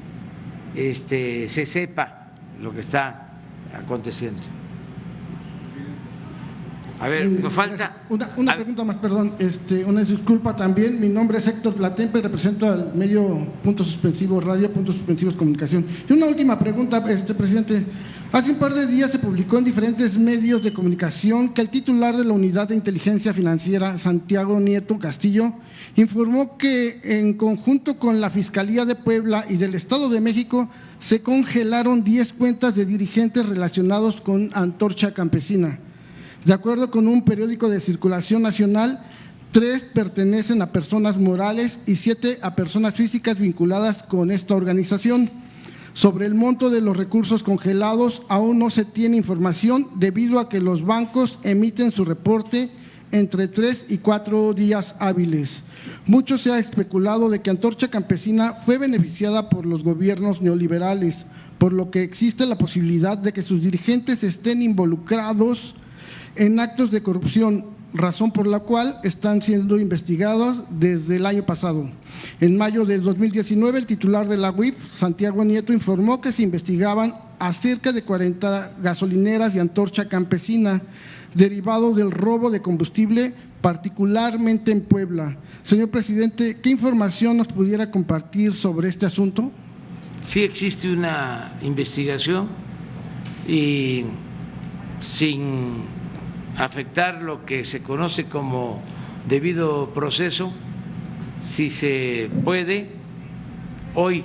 se sepa lo que está aconteciendo. A ver, nos falta una pregunta más, perdón, una disculpa también. Mi nombre es Héctor Latempe, represento al medio Puntos Suspensivos Radio, Puntos Suspensivos Comunicación. Y una última pregunta, presidente. Hace un par de días se publicó en diferentes medios de comunicación que el titular de la Unidad de Inteligencia Financiera, Santiago Nieto Castillo, informó que en conjunto con la Fiscalía de Puebla y del Estado de México se congelaron 10 cuentas de dirigentes relacionados con Antorcha Campesina. De acuerdo con un periódico de circulación nacional, 3 pertenecen a personas morales y 7 a personas físicas vinculadas con esta organización. Sobre el monto de los recursos congelados aún no se tiene información debido a que los bancos emiten su reporte entre 3 y 4 días hábiles. Mucho se ha especulado de que Antorcha Campesina fue beneficiada por los gobiernos neoliberales, por lo que existe la posibilidad de que sus dirigentes estén involucrados en actos de corrupción, razón por la cual están siendo investigados desde el año pasado. En mayo de 2019, el titular de la UIF, Santiago Nieto, informó que se investigaban a cerca de 40 gasolineras de Antorcha Campesina, derivado del robo de combustible, particularmente en Puebla. Señor presidente, ¿qué información nos pudiera compartir sobre este asunto? Sí existe una investigación y sin afectar lo que se conoce como debido proceso, si se puede, hoy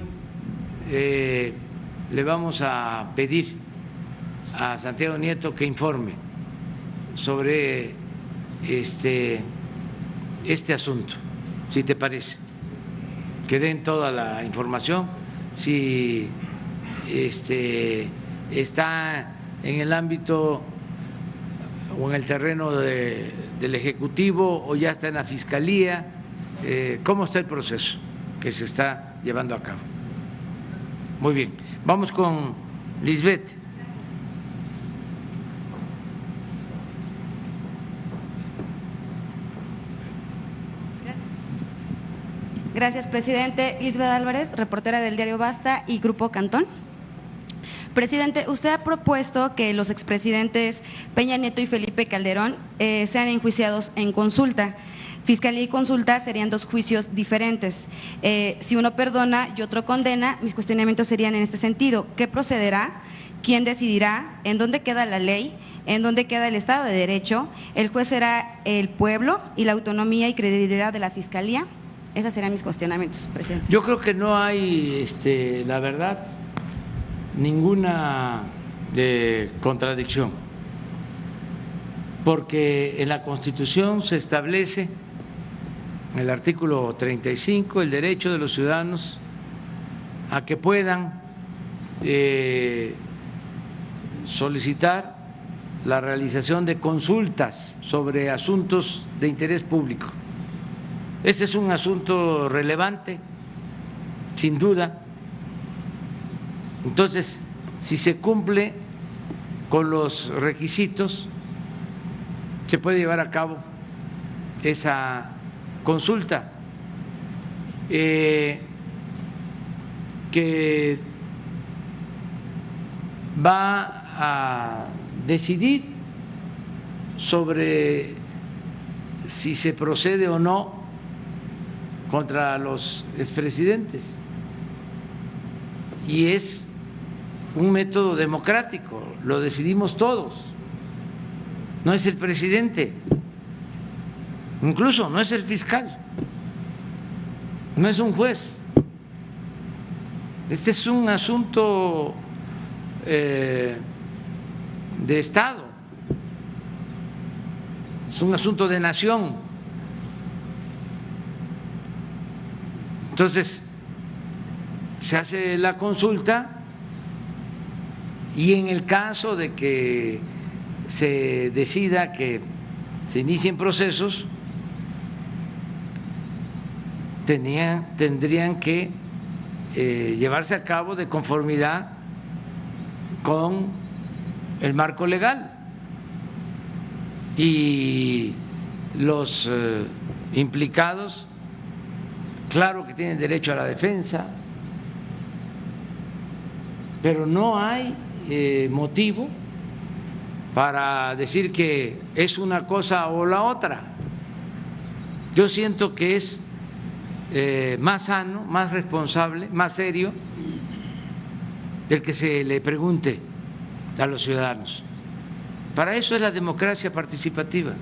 le vamos a pedir a Santiago Nieto que informe sobre este asunto, si te parece, que den toda la información, si está en el ámbito o en el terreno del Ejecutivo o ya está en la Fiscalía, cómo está el proceso que se está llevando a cabo. Muy bien, vamos con Lisbeth. Gracias, presidente. Lisbeth Álvarez, reportera del diario Basta y Grupo Cantón. Presidente, usted ha propuesto que los expresidentes Peña Nieto y Felipe Calderón sean enjuiciados en consulta. Fiscalía y consulta serían 2 juicios diferentes. Si uno perdona y otro condena, mis cuestionamientos serían en este sentido. ¿Qué procederá? ¿Quién decidirá? ¿En dónde queda la ley? ¿En dónde queda el Estado de Derecho? ¿El juez será el pueblo y la autonomía y credibilidad de la Fiscalía? Esos serán mis cuestionamientos, presidente. Yo creo que no hay, la verdad, ninguna contradicción, porque en la Constitución se establece, en el artículo 35, el derecho de los ciudadanos a que puedan solicitar la realización de consultas sobre asuntos de interés público. Este es un asunto relevante, sin duda. Entonces, si se cumple con los requisitos, se puede llevar a cabo esa consulta que va a decidir sobre si se procede o no contra los expresidentes. Y es un método democrático, lo decidimos todos, no es el presidente, incluso no es el fiscal, no es un juez. Este es un asunto de Estado, es un asunto de nación. Entonces, se hace la consulta y en el caso de que se decida que se inicien procesos, tendrían que llevarse a cabo de conformidad con el marco legal, y los implicados, claro que tienen derecho a la defensa, pero no hay motivo para decir que es una cosa o la otra. Yo siento que es más sano, más responsable, más serio el que se le pregunte a los ciudadanos. Para eso es la democracia participativa.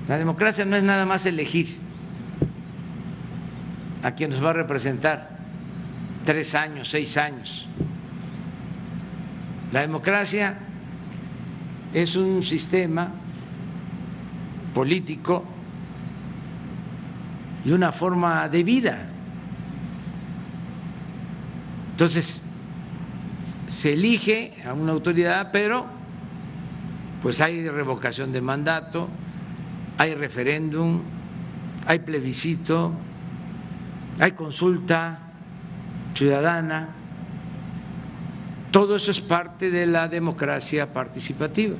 La democracia no es nada más elegir a quien nos va a representar 3 años, 6 años. La democracia es un sistema político y una forma de vida. Entonces, se elige a una autoridad, pero pues hay revocación de mandato, hay referéndum, hay plebiscito, hay consulta ciudadana. Todo eso es parte de la democracia participativa.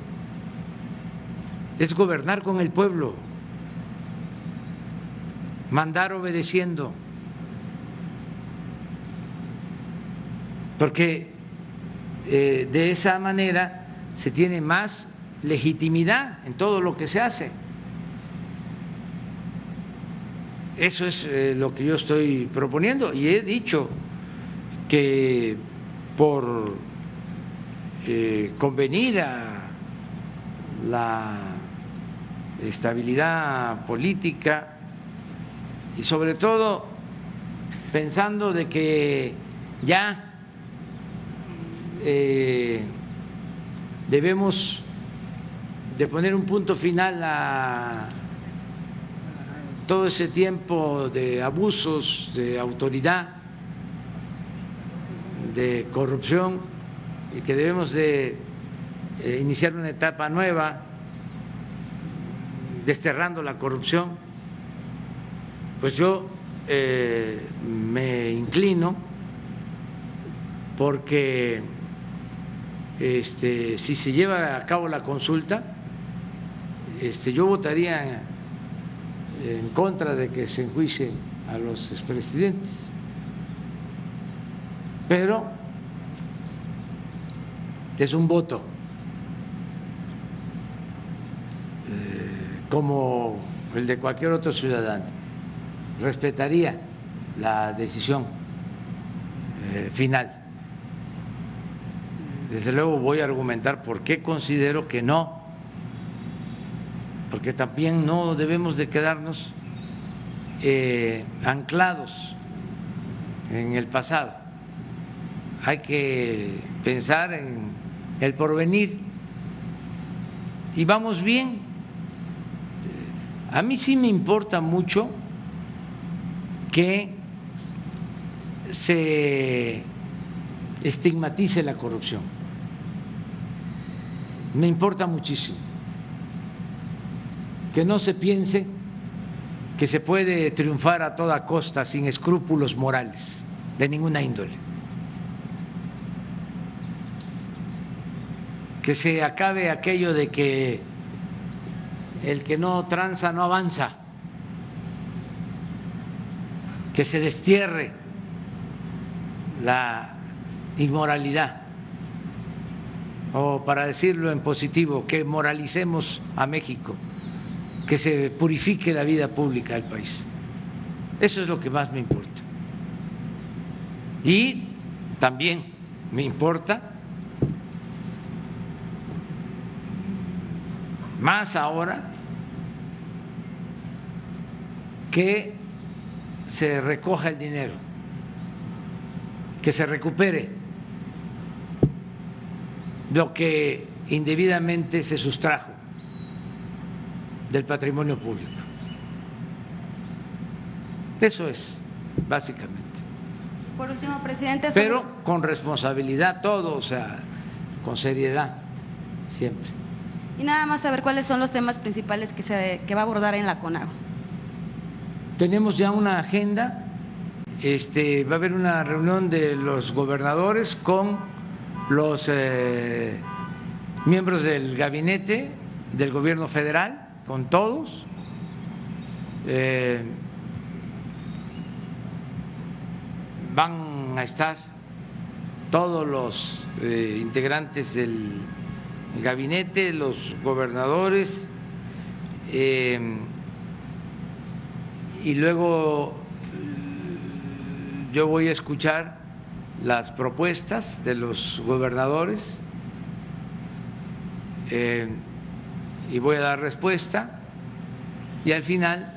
Es gobernar con el pueblo, mandar obedeciendo, porque de esa manera se tiene más legitimidad en todo lo que se hace. Eso es lo que yo estoy proponiendo, y he dicho que por convenida la estabilidad política y sobre todo pensando de que ya debemos de poner un punto final a todo ese tiempo de abusos de autoridad, de corrupción, y que debemos de iniciar una etapa nueva, desterrando la corrupción. Pues yo me inclino porque si se lleva a cabo la consulta, yo votaría en contra de que se enjuicien a los expresidentes, pero es un voto como el de cualquier otro ciudadano. Respetaría la decisión final. Desde luego voy a argumentar por qué considero que no, porque también no debemos de quedarnos anclados en el pasado. Hay que pensar en el porvenir y vamos bien. A mí sí me importa mucho que se estigmatice la corrupción. me importa muchísimo. Que no se piense que se puede triunfar a toda costa sin escrúpulos morales de ninguna índole. Que se acabe aquello de que el que no tranza no avanza, que se destierre la inmoralidad, o para decirlo en positivo, que moralicemos a México, que se purifique la vida pública del país. Eso es lo que más me importa. Y también me importa, más ahora, que se recoja el dinero, que se recupere lo que indebidamente se sustrajo del patrimonio público. Eso es, básicamente. Por último, presidente. Pero con responsabilidad todo, o sea, con seriedad, siempre. Y nada más saber cuáles son los temas principales que va a abordar en la CONAGO. Tenemos ya una agenda, va a haber una reunión de los gobernadores con los miembros del gabinete del gobierno federal, con todos. Van a estar todos los integrantes del gabinete, los gobernadores, y luego yo voy a escuchar las propuestas de los gobernadores y voy a dar respuesta, y al final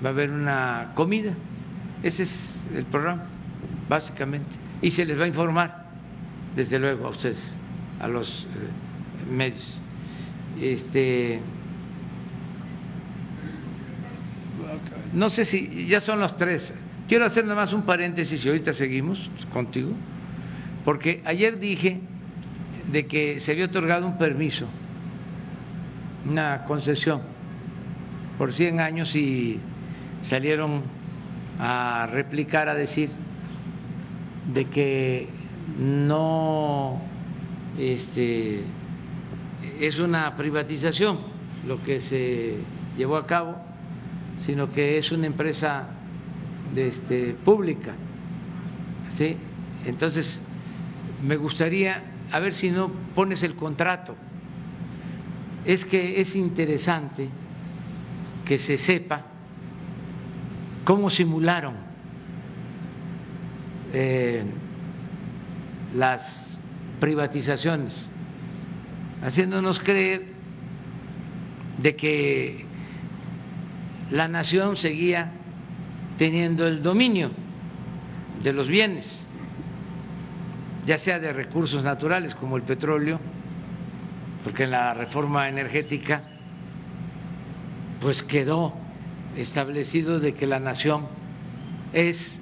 va a haber una comida. Ese es el programa, básicamente, y se les va a informar, desde luego, a ustedes, a los medios. No sé si ya son los tres. Quiero hacer nada más un paréntesis y ahorita seguimos contigo, porque ayer dije de que se había otorgado un permiso, una concesión por 100 años, y salieron a replicar, a decir de que no es una privatización lo que se llevó a cabo, sino que es una empresa pública, ¿sí? Entonces me gustaría, a ver si no pones el contrato. Es que es interesante que se sepa cómo simularon las privatizaciones, haciéndonos creer de que la nación seguía teniendo el dominio de los bienes, ya sea de recursos naturales como el petróleo, porque en la reforma energética pues quedó establecido de que la nación es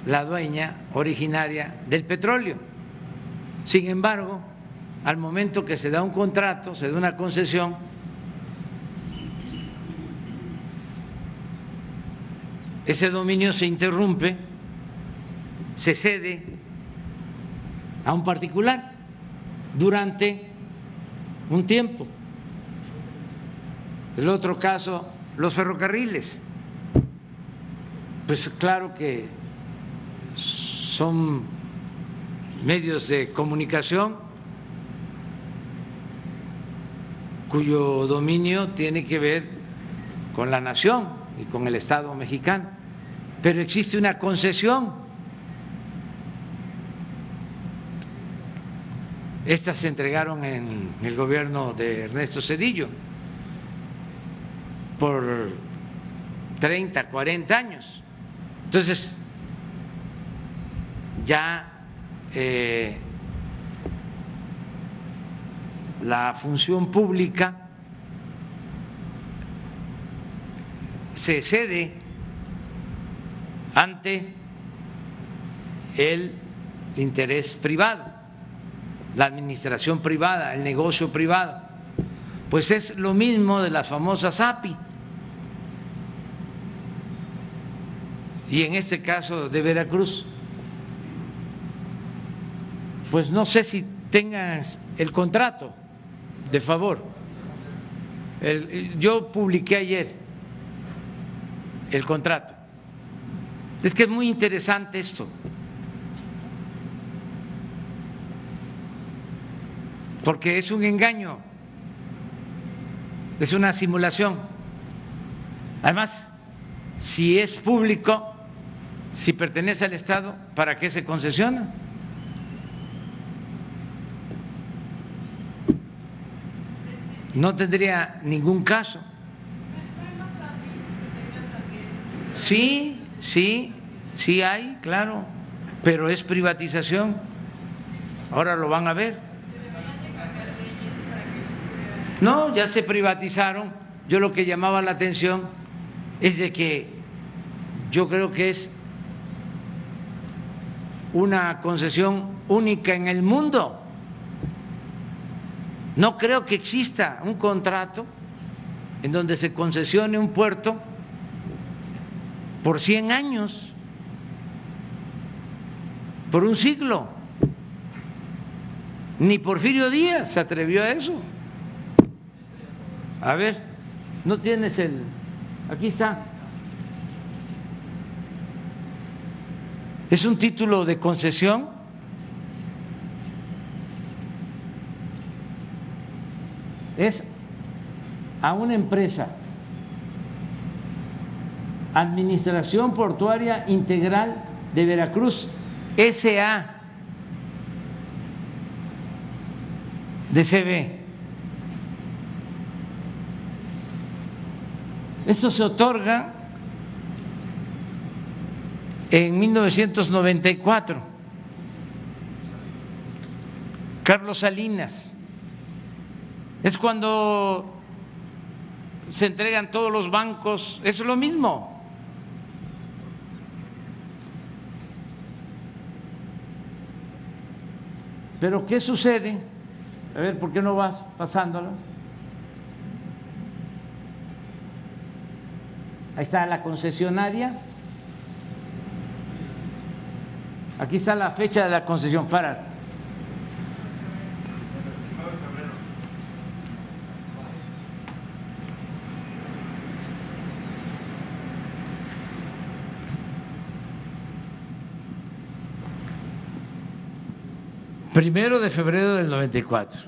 la dueña originaria del petróleo. Sin embargo, al momento que se da un contrato, se da una concesión, ese dominio se interrumpe, se cede a un particular durante un tiempo. El otro caso, los ferrocarriles, pues claro que son medios de comunicación cuyo dominio tiene que ver con la nación y con el Estado mexicano, pero existe una concesión. Estas se entregaron en el gobierno de Ernesto Zedillo por 30, 40 años. Entonces, ya la función pública se cede ante el interés privado. la administración privada, el negocio privado. Pues es lo mismo de las famosas API. Y en este caso de Veracruz, pues no sé si tengas el contrato, de favor. Yo publiqué ayer el contrato. Es que es muy interesante esto, porque es un engaño, es una simulación. Además, si es público, si pertenece al Estado, ¿para qué se concesiona? No tendría ningún caso. Sí, sí hay, claro, pero es privatización. Ahora lo van a ver. No, ya se privatizaron. Yo lo que llamaba la atención es de que yo creo que es una concesión única en el mundo. No creo que exista un contrato en donde se concesione un puerto por 100 años, por un siglo. Ni Porfirio Díaz se atrevió a eso. A ver, ¿no tienes el...? Aquí está. Es un título de concesión. Es a una empresa, Administración Portuaria Integral de Veracruz, S.A. de CB. Esto se otorga en 1994. Carlos Salinas. Es cuando se entregan todos los bancos, es lo mismo. Pero ¿qué sucede? A ver, ¿por qué no vas pasándolo? Ahí está la concesionaria. Aquí está la fecha de la concesión. Para. Primero de febrero del 94.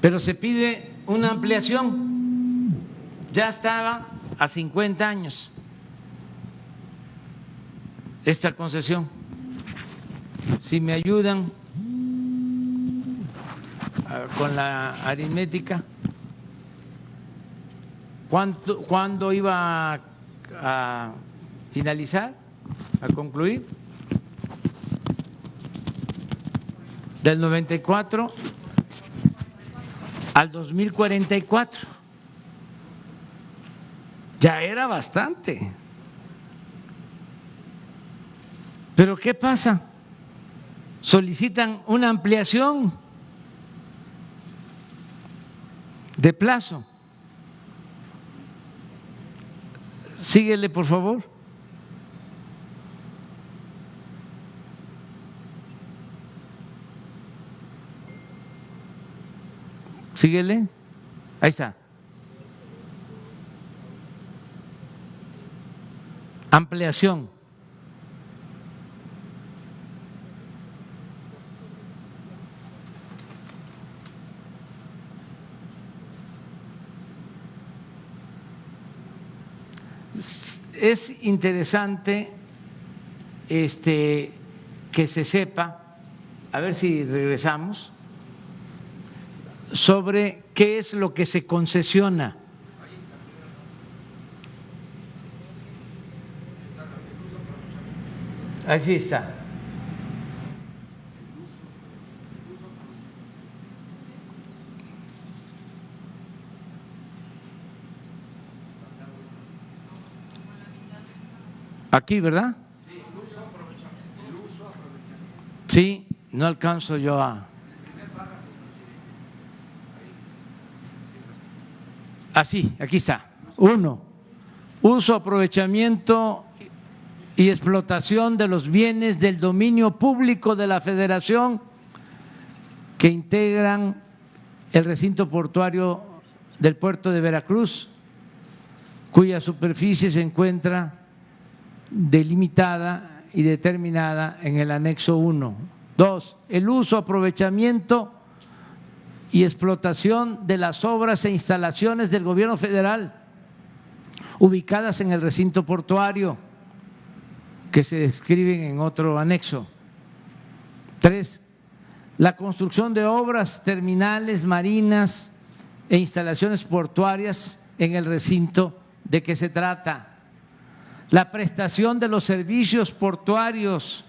Pero se pide una ampliación. Ya estaba a 50 años esta concesión. Si me ayudan con la aritmética, ¿cuándo iba a finalizar, a concluir? Del 94 al 2044. Ya era bastante. Pero ¿qué pasa? Solicitan una ampliación de plazo. Síguele, por favor. Síguele. Ahí está. Ampliación. Es interesante que se sepa, a ver si regresamos, sobre qué es lo que se concesiona. Así está. Aquí, ¿verdad? Sí, no alcanzo yo a… Así, aquí está. 1. Uso, aprovechamiento y explotación de los bienes del dominio público de la Federación que integran el recinto portuario del puerto de Veracruz, cuya superficie se encuentra delimitada y determinada en el anexo 1. 2. El uso, aprovechamiento y explotación de las obras e instalaciones del gobierno federal ubicadas en el recinto portuario que se describen en otro anexo. 3. La construcción de obras terminales marinas e instalaciones portuarias en el recinto de que se trata. La prestación de los servicios portuarios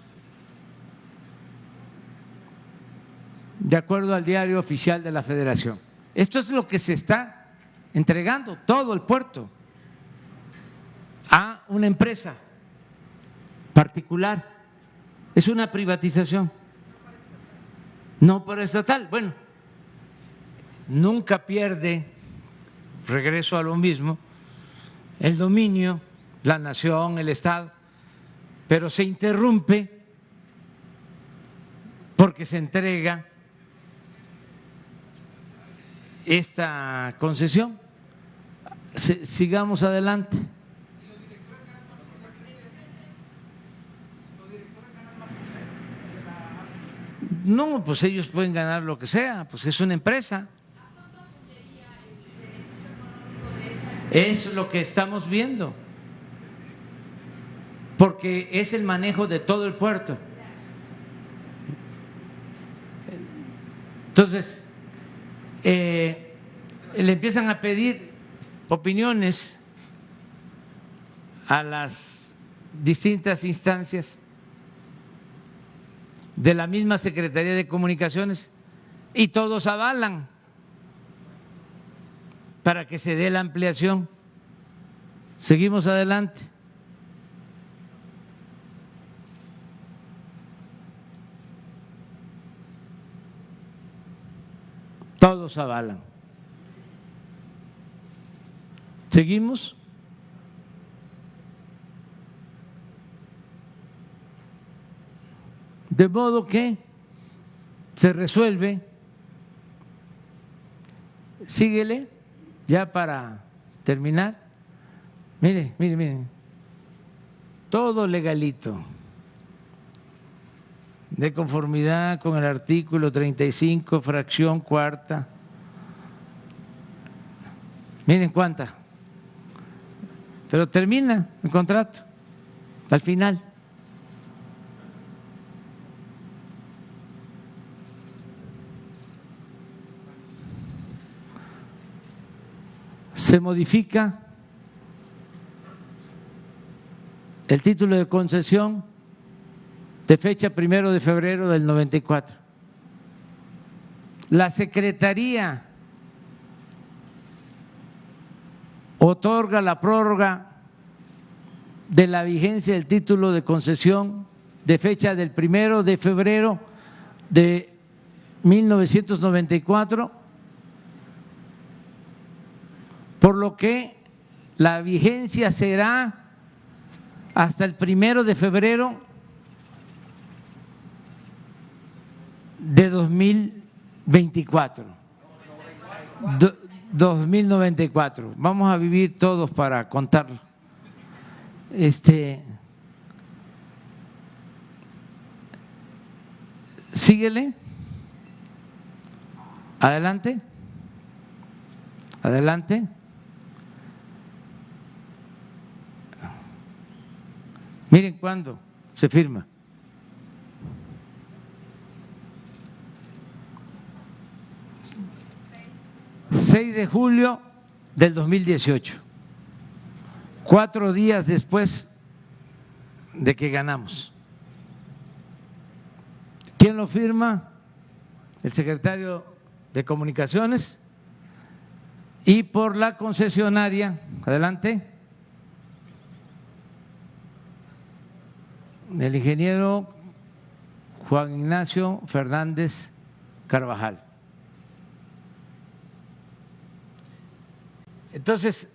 de acuerdo al diario oficial de la Federación. Esto es lo que se está entregando, todo el puerto, a una empresa particular. Es una privatización, no paraestatal. Bueno, nunca pierde, regreso a lo mismo, el dominio, la nación, el Estado, pero se interrumpe porque se entrega esta concesión. Sigamos adelante. No, pues ellos pueden ganar lo que sea, pues es una empresa. Es lo que estamos viendo, porque es el manejo de todo el puerto. Entonces, le empiezan a pedir opiniones a las distintas instancias de la misma Secretaría de Comunicaciones y todos avalan para que se dé la ampliación. Seguimos adelante. Todos avalan. ¿Seguimos? De modo que se resuelve, síguele, ya para terminar, mire, todo legalito, de conformidad con el artículo 35, fracción cuarta, miren cuánta, pero termina el contrato al final. Se modifica el título de concesión de fecha 1 de febrero del 94. La Secretaría otorga la prórroga de la vigencia del título de concesión de fecha del 1 de febrero de 1994, por lo que la vigencia será hasta el 1 de febrero de 2024. 2094. Vamos a vivir todos para contarlo. Síguele. Adelante. Adelante. Miren cuándo se firma. ...6 de julio del 2018, 4 días después de que ganamos. ¿Quién lo firma? El secretario de Comunicaciones, y por la concesionaria, adelante, el ingeniero Juan Ignacio Fernández Carvajal. Entonces,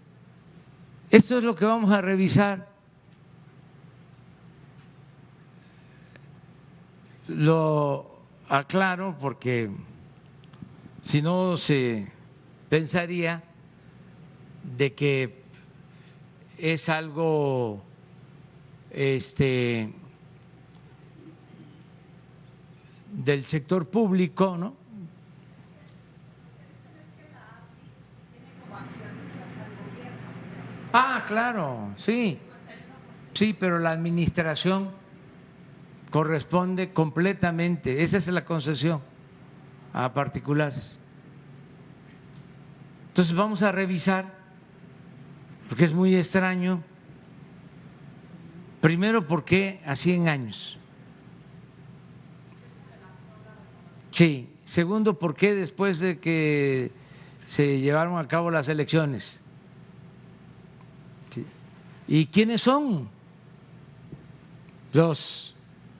esto es lo que vamos a revisar. Lo aclaro porque si no se pensaría de que es algo del sector público, ¿no? Ah, claro, sí, sí, pero la administración corresponde completamente, esa es la concesión a particulares. Entonces vamos a revisar, porque es muy extraño, primero, ¿por qué a 100 años? Sí, segundo, ¿por qué después de que se llevaron a cabo las elecciones? Sí. ¿Y quiénes son los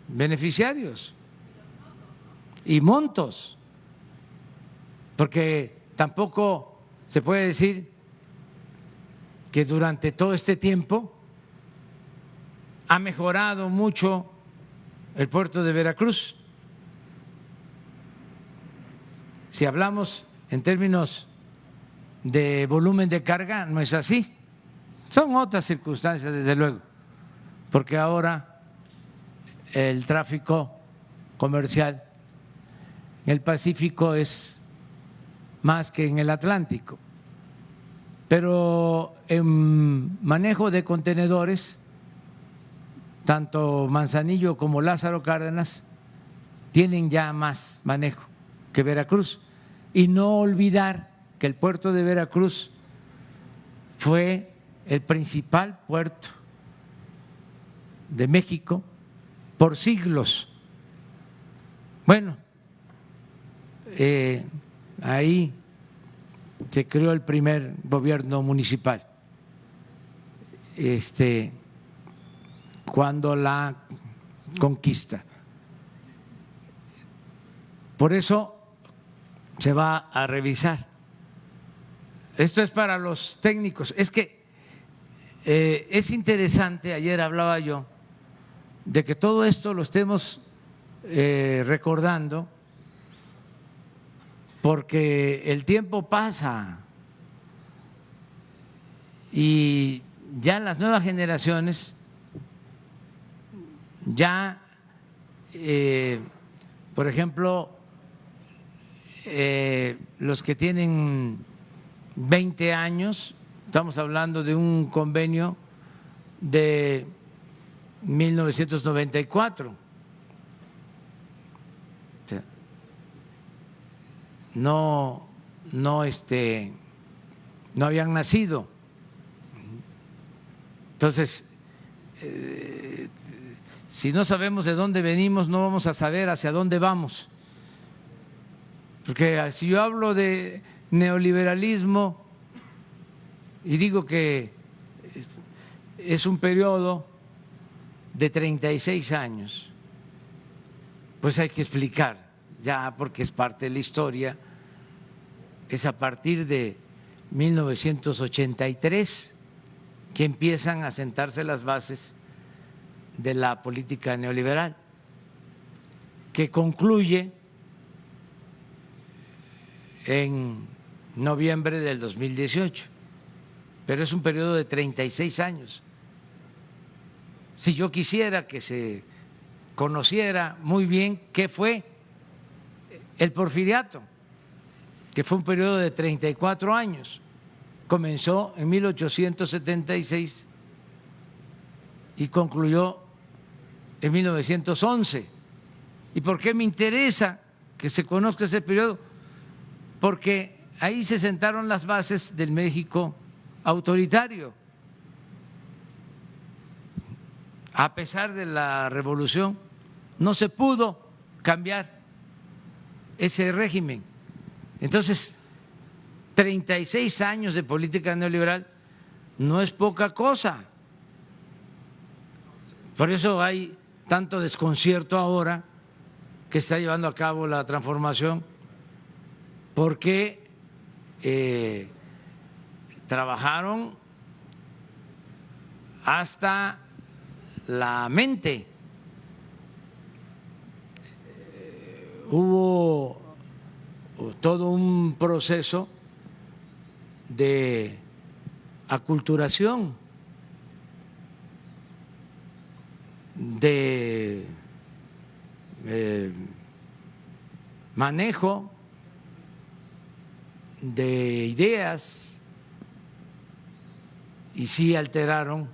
beneficiarios? Y montos, porque tampoco se puede decir que durante todo este tiempo ha mejorado mucho el puerto de Veracruz. Si hablamos en términos de volumen de carga, no es así. Son otras circunstancias, desde luego, porque ahora el tráfico comercial en el Pacífico es más que en el Atlántico. Pero en manejo de contenedores, tanto Manzanillo como Lázaro Cárdenas tienen ya más manejo que Veracruz. Y no olvidar que el puerto de Veracruz fue el principal puerto de México por siglos. Bueno, ahí se creó el primer gobierno municipal, cuando la conquista. Por eso se va a revisar. Esto es para los técnicos. Es que es interesante, ayer hablaba yo, de que todo esto lo estemos recordando, porque el tiempo pasa y ya las nuevas generaciones, ya, por ejemplo, los que tienen 20 años, estamos hablando de un convenio de 1994. O sea, no habían nacido. Entonces, si no sabemos de dónde venimos, no vamos a saber hacia dónde vamos. Porque si yo hablo de neoliberalismo y digo que es un periodo de 36 años, pues hay que explicar, ya porque es parte de la historia, es a partir de 1983 que empiezan a sentarse las bases de la política neoliberal, que concluye en noviembre del 2018, pero es un periodo de 36 años. Si yo quisiera que se conociera muy bien qué fue el porfiriato, que fue un periodo de 34 años, comenzó en 1876 y concluyó en 1911. ¿Y por qué me interesa que se conozca ese periodo? Porque ahí se sentaron las bases del México autoritario. A pesar de la revolución, no se pudo cambiar ese régimen. Entonces, 36 años de política neoliberal no es poca cosa. Por eso hay tanto desconcierto ahora que está llevando a cabo la transformación, porque trabajaron hasta la mente. Hubo todo un proceso de aculturación, de manejo de ideas, y sí alteraron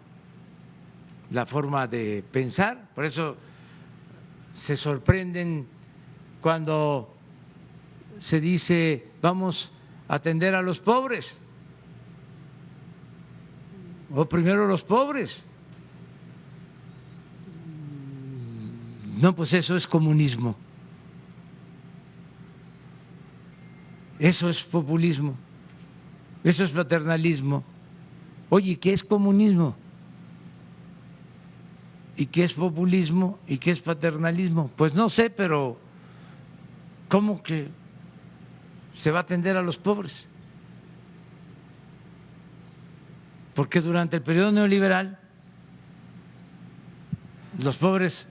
la forma de pensar. Por eso se sorprenden cuando se dice vamos a atender a los pobres, o primero los pobres. No, pues eso es comunismo, eso es populismo, eso es paternalismo. Oye, ¿qué es comunismo? ¿Y qué es populismo? ¿Y qué es paternalismo? Pues no sé, pero ¿cómo que se va a atender a los pobres? Porque durante el periodo neoliberal los pobres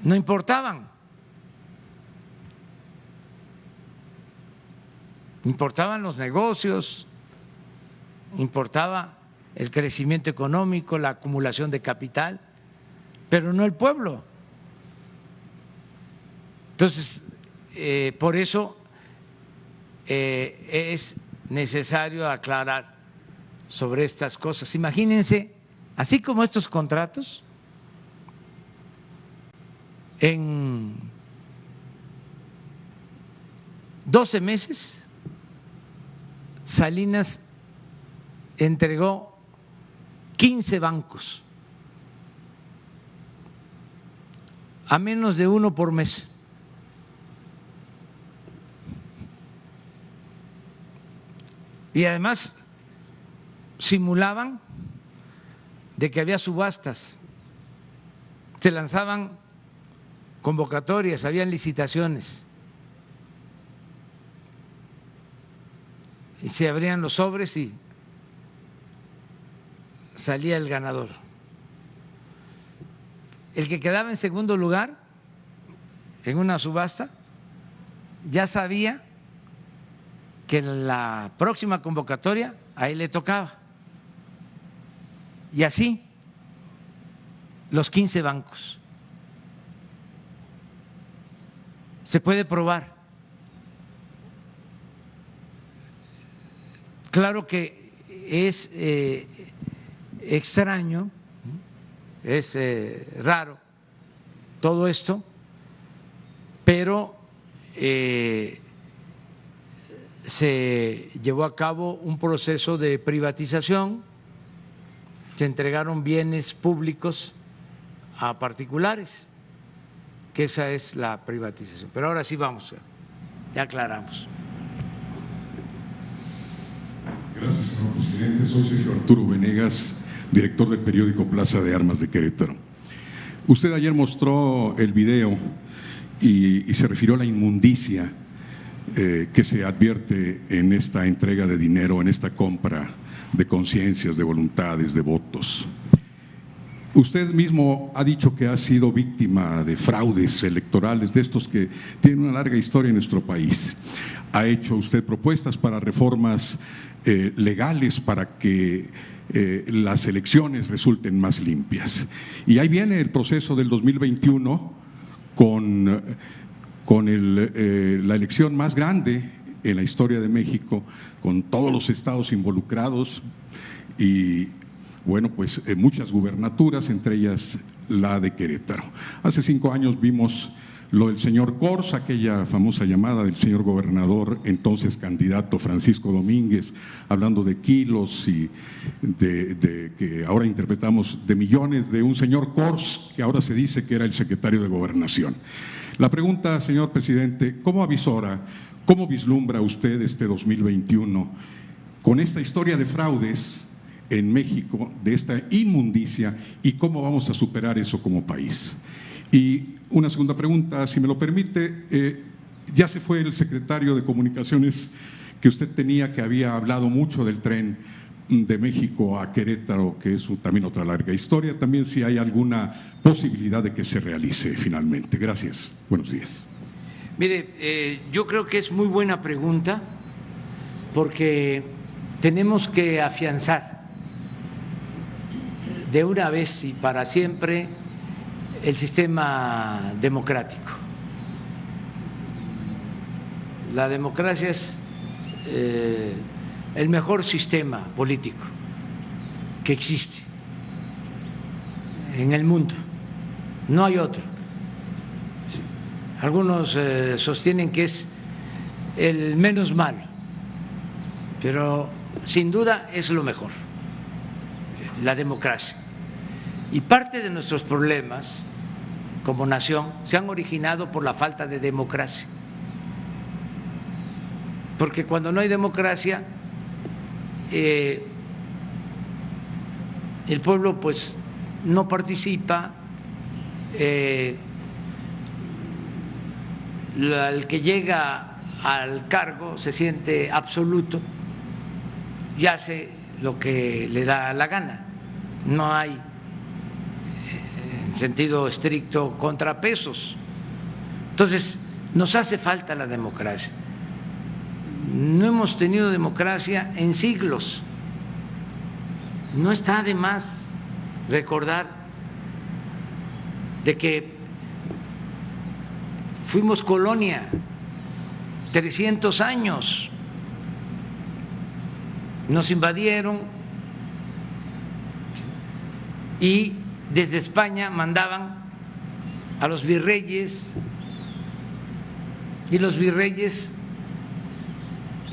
no importaban. Importaban los negocios, importaba el crecimiento económico, la acumulación de capital, pero no el pueblo. Entonces, por eso es necesario aclarar sobre estas cosas. Imagínense, así como estos contratos, en 12 meses Salinas entregó 15 bancos, a menos de uno por mes. Y además simulaban de que había subastas, se lanzaban convocatorias, habían licitaciones y se abrían los sobres y salía el ganador. El que quedaba en segundo lugar en una subasta ya sabía que en la próxima convocatoria a él le tocaba. Y así los 15 bancos. Se puede probar. Claro que es extraño, es raro todo esto, pero se llevó a cabo un proceso de privatización, se entregaron bienes públicos a particulares, que esa es la privatización. Pero ahora sí vamos, ya aclaramos. Gracias, señor presidente. Soy Sergio Arturo Venegas, director del periódico Plaza de Armas de Querétaro. Usted ayer mostró el video y se refirió a la inmundicia que se advierte en esta entrega de dinero, en esta compra de conciencias, de voluntades, de votos. Usted mismo ha dicho que ha sido víctima de fraudes electorales, de estos que tienen una larga historia en nuestro país. Ha hecho usted propuestas para reformas legales para que las elecciones resulten más limpias. Y ahí viene el proceso del 2021 con la elección más grande en la historia de México, con todos los estados involucrados y, bueno, pues muchas gubernaturas, entre ellas la de Querétaro. Hace 5 años vimos lo del señor Kors, aquella famosa llamada del señor gobernador, entonces candidato Francisco Domínguez, hablando de kilos y de que ahora interpretamos de millones, de un señor Kors, que ahora se dice que era el secretario de Gobernación. La pregunta, señor presidente, ¿cómo avisora, cómo vislumbra usted este 2021 con esta historia de fraudes en México de esta inmundicia y cómo vamos a superar eso como país. Y una segunda pregunta, si me lo permite, ya se fue el secretario de Comunicaciones que usted tenía, que había hablado mucho del tren de México a Querétaro, que es también otra larga historia, también si hay alguna posibilidad de que se realice finalmente. Gracias. Buenos días. Mire, yo creo que es muy buena pregunta porque tenemos que afianzar de una vez y para siempre el sistema democrático. La democracia es el mejor sistema político que existe en el mundo, no hay otro. Algunos sostienen que es el menos malo, pero sin duda es lo mejor, la democracia. Y parte de nuestros problemas como nación se han originado por la falta de democracia. Porque cuando no hay democracia, el pueblo pues no participa, el que llega al cargo se siente absoluto y hace lo que le da la gana. No hay, en sentido estricto, contrapesos. Entonces, nos hace falta la democracia. No hemos tenido democracia en siglos. No está de más recordar de que fuimos colonia 300 años. Nos invadieron y desde España mandaban a los virreyes y los virreyes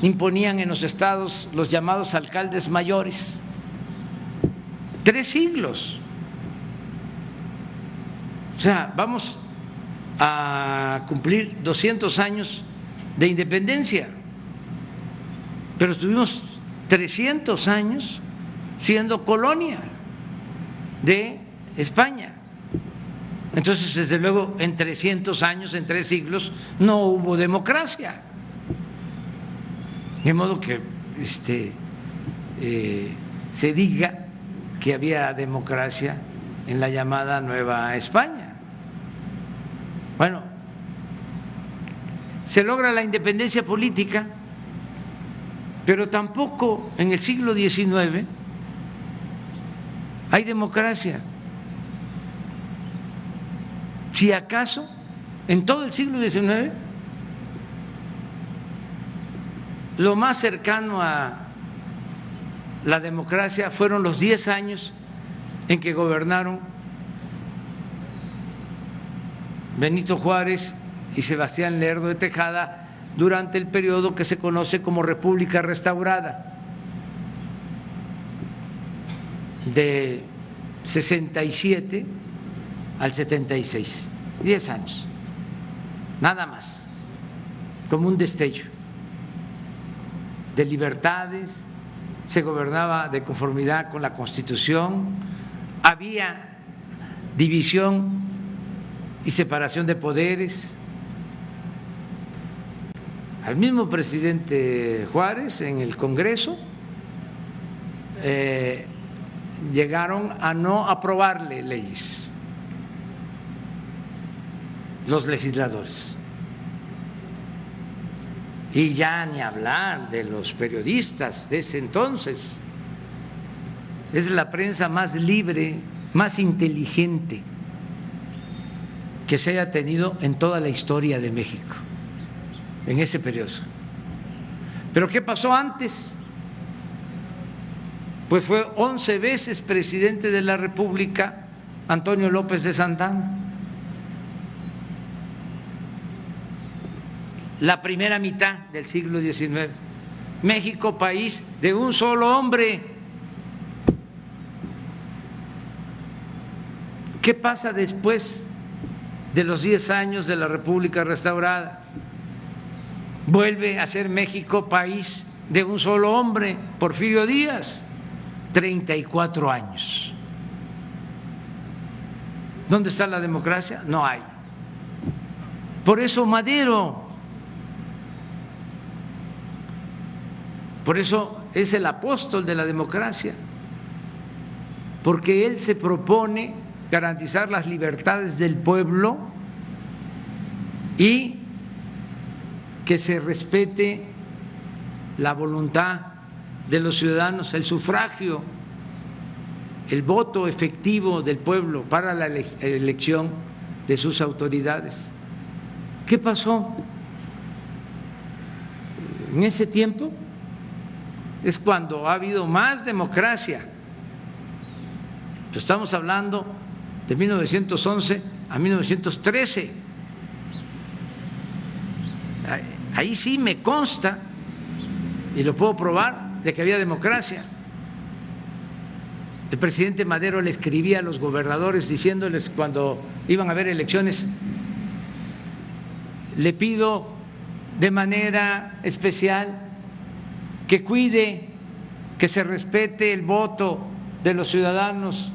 imponían en los estados los llamados alcaldes mayores. 3 siglos. O sea, vamos a cumplir 200 años de independencia, pero estuvimos 300 años siendo colonia de España. Entonces, desde luego, en 300 años, en 3 siglos, no hubo democracia. De modo que se diga que había democracia en la llamada Nueva España. Bueno, se logra la independencia política, pero tampoco en el siglo XIX hay democracia. Si acaso, en todo el siglo XIX, lo más cercano a la democracia fueron los 10 años en que gobernaron Benito Juárez y Sebastián Lerdo de Tejada durante el periodo que se conoce como República Restaurada, de 67 al 76, 10 años, nada más, como un destello de libertades, se gobernaba de conformidad con la Constitución, había división y separación de poderes. Al mismo presidente Juárez en el Congreso llegaron a no aprobarle leyes los legisladores. Y ya ni hablar de los periodistas de ese entonces. Es la prensa más libre, más inteligente que se haya tenido en toda la historia de México, en ese periodo. ¿Pero qué pasó antes? Pues fue 11 veces presidente de la República Antonio López de Santana. La primera mitad del siglo XIX. México, país de un solo hombre. ¿Qué pasa después de los 10 años de la República Restaurada? Vuelve a ser México país de un solo hombre, Porfirio Díaz. 34 años. ¿Dónde está la democracia? No hay. Por eso Madero, por eso es el apóstol de la democracia, porque él se propone garantizar las libertades del pueblo y que se respete la voluntad de los ciudadanos, el sufragio, el voto efectivo del pueblo para la elección de sus autoridades. ¿Qué pasó? En ese tiempo es cuando ha habido más democracia. Estamos hablando de 1911 a 1913. Ahí sí me consta, y lo puedo probar, de que había democracia. El presidente Madero le escribía a los gobernadores diciéndoles cuando iban a haber elecciones: le pido de manera especial que cuide, que se respete el voto de los ciudadanos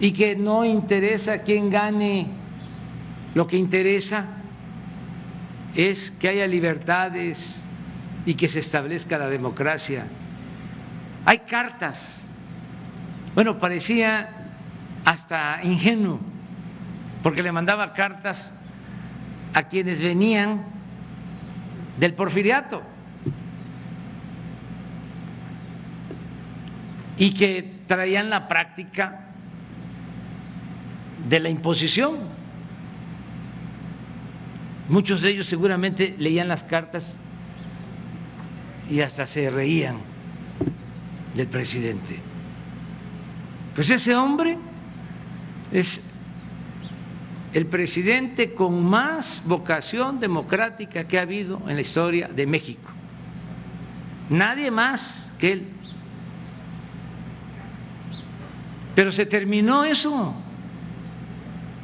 y que no interesa quién gane, lo que interesa es que haya libertades y que se establezca la democracia. Hay cartas, bueno, parecía hasta ingenuo, porque le mandaba cartas a quienes venían del porfiriato y que traían la práctica de la imposición. Muchos de ellos seguramente leían las cartas y hasta se reían del presidente. Pues ese hombre es el presidente con más vocación democrática que ha habido en la historia de México. Nadie más que él. Pero se terminó eso.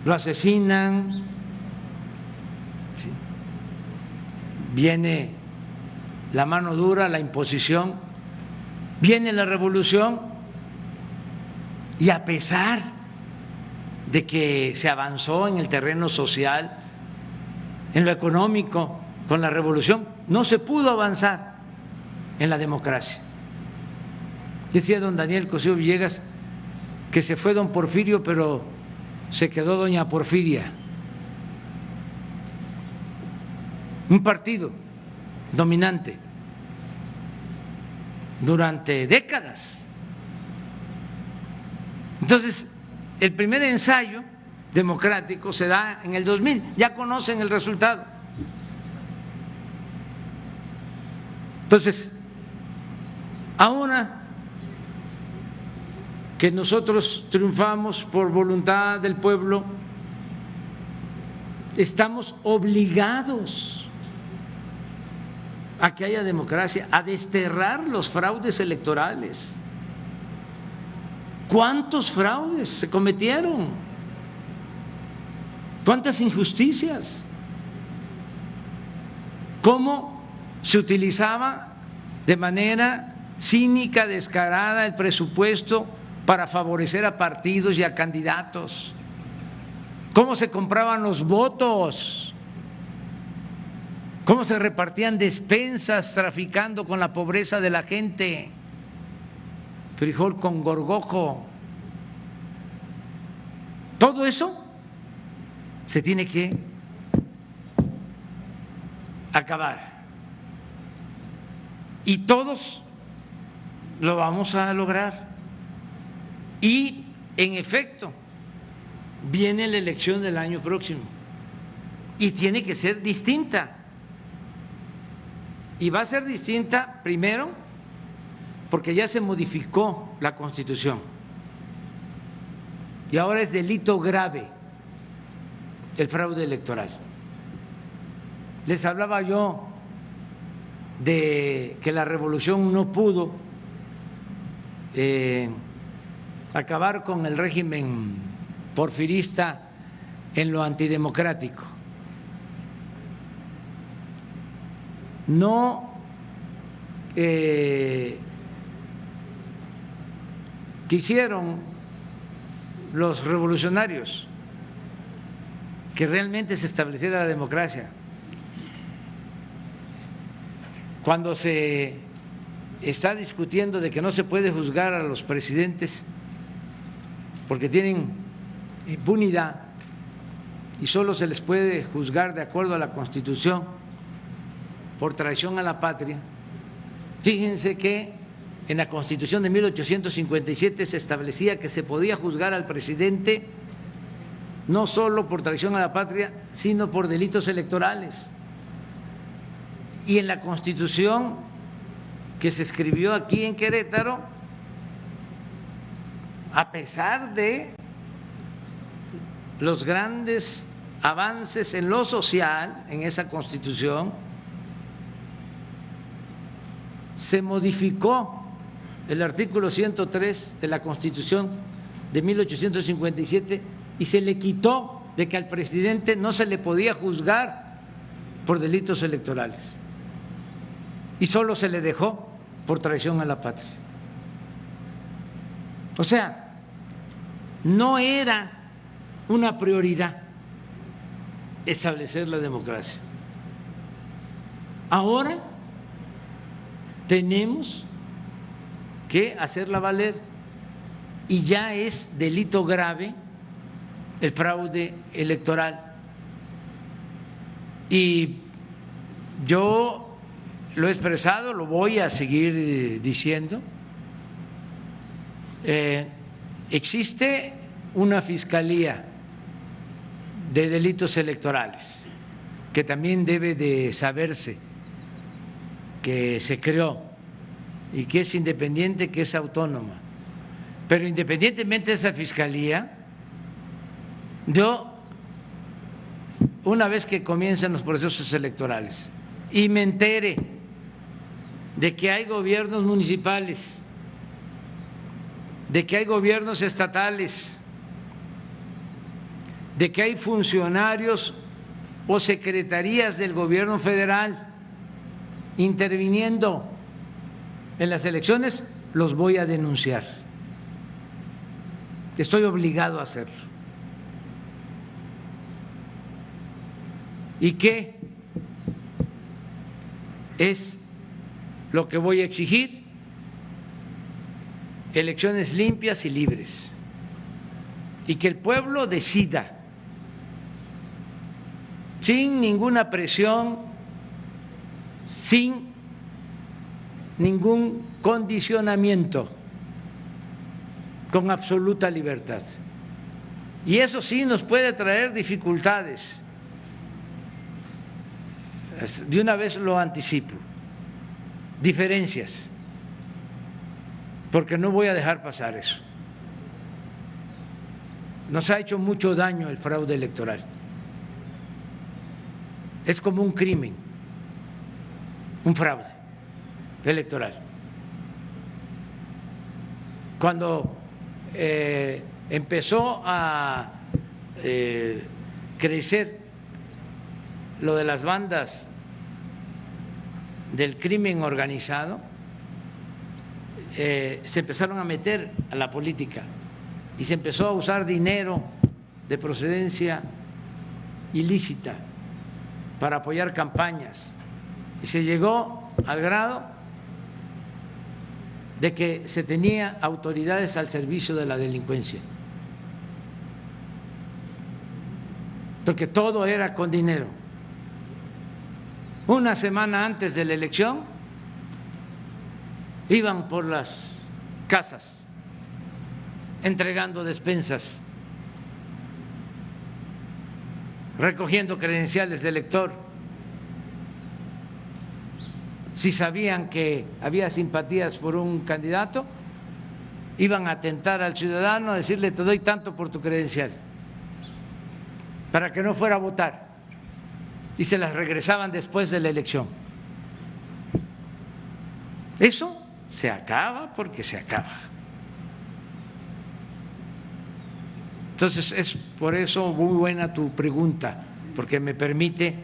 Lo asesinan. ¿Sí? Viene la mano dura, la imposición. Viene la revolución. Y a pesar de que se avanzó en el terreno social, en lo económico, con la revolución, no se pudo avanzar en la democracia. Decía don Daniel Cosío Villegas que se fue don Porfirio, pero se quedó doña Porfiria. Un partido dominante durante décadas. Entonces, el primer ensayo democrático se da en el 2000, ya conocen el resultado. Entonces, ahora que nosotros triunfamos por voluntad del pueblo, estamos obligados a que haya democracia, a desterrar los fraudes electorales. ¿Cuántos fraudes se cometieron? ¿Cuántas injusticias? ¿Cómo se utilizaba de manera cínica, descarada el presupuesto para favorecer a partidos y a candidatos? ¿Cómo se compraban los votos? ¿Cómo se repartían despensas traficando con la pobreza de la gente? Frijol con gorgojo. Todo eso se tiene que acabar. Y todos lo vamos a lograr. Y en efecto, viene la elección del año próximo. Y tiene que ser distinta. Y va a ser distinta primero porque ya se modificó la Constitución y ahora es delito grave el fraude electoral. Les hablaba yo de que la revolución no pudo acabar con el régimen porfirista en lo antidemocrático. No que hicieron los revolucionarios, que realmente se estableciera la democracia. Cuando se está discutiendo de que no se puede juzgar a los presidentes porque tienen impunidad y solo se les puede juzgar de acuerdo a la Constitución por traición a la patria, fíjense que en la Constitución de 1857 se establecía que se podía juzgar al presidente no solo por traición a la patria, sino por delitos electorales. Y en la Constitución que se escribió aquí en Querétaro, a pesar de los grandes avances en lo social en esa Constitución, se modificó el artículo 103 de la Constitución de 1857 y se le quitó de que al presidente no se le podía juzgar por delitos electorales y solo se le dejó por traición a la patria. O sea, no era una prioridad establecer la democracia. Ahora tenemos que hacerla valer y ya es delito grave el fraude electoral. Y yo lo he expresado, lo voy a seguir diciendo. Existe una fiscalía de delitos electorales que también debe de saberse que se creó y que es independiente, que es autónoma. Pero independientemente de esa fiscalía, yo, una vez que comiencen los procesos electorales y me entere de que hay gobiernos municipales, de que hay gobiernos estatales, de que hay funcionarios o secretarías del gobierno federal interviniendo en las elecciones, los voy a denunciar. Estoy obligado a hacerlo. ¿Y qué es lo que voy a exigir? Elecciones limpias y libres. Y que el pueblo decida, sin ninguna presión, sin ningún condicionamiento, con absoluta libertad. Y eso sí nos puede traer dificultades. De una vez lo anticipo, diferencias, porque no voy a dejar pasar eso. Nos ha hecho mucho daño el fraude electoral. Es como un crimen, un fraude electoral. Cuando empezó a crecer lo de las bandas del crimen organizado, se empezaron a meter a la política y se empezó a usar dinero de procedencia ilícita para apoyar campañas y se llegó al grado de que se tenía autoridades al servicio de la delincuencia, porque todo era con dinero. Una semana antes de la elección iban por las casas entregando despensas, recogiendo credenciales de elector. Si sabían que había simpatías por un candidato, iban a atentar al ciudadano, a decirle: te doy tanto por tu credencial, para que no fuera a votar, y se las regresaban después de la elección. Eso se acaba porque se acaba. Entonces, es por eso muy buena tu pregunta, porque me permite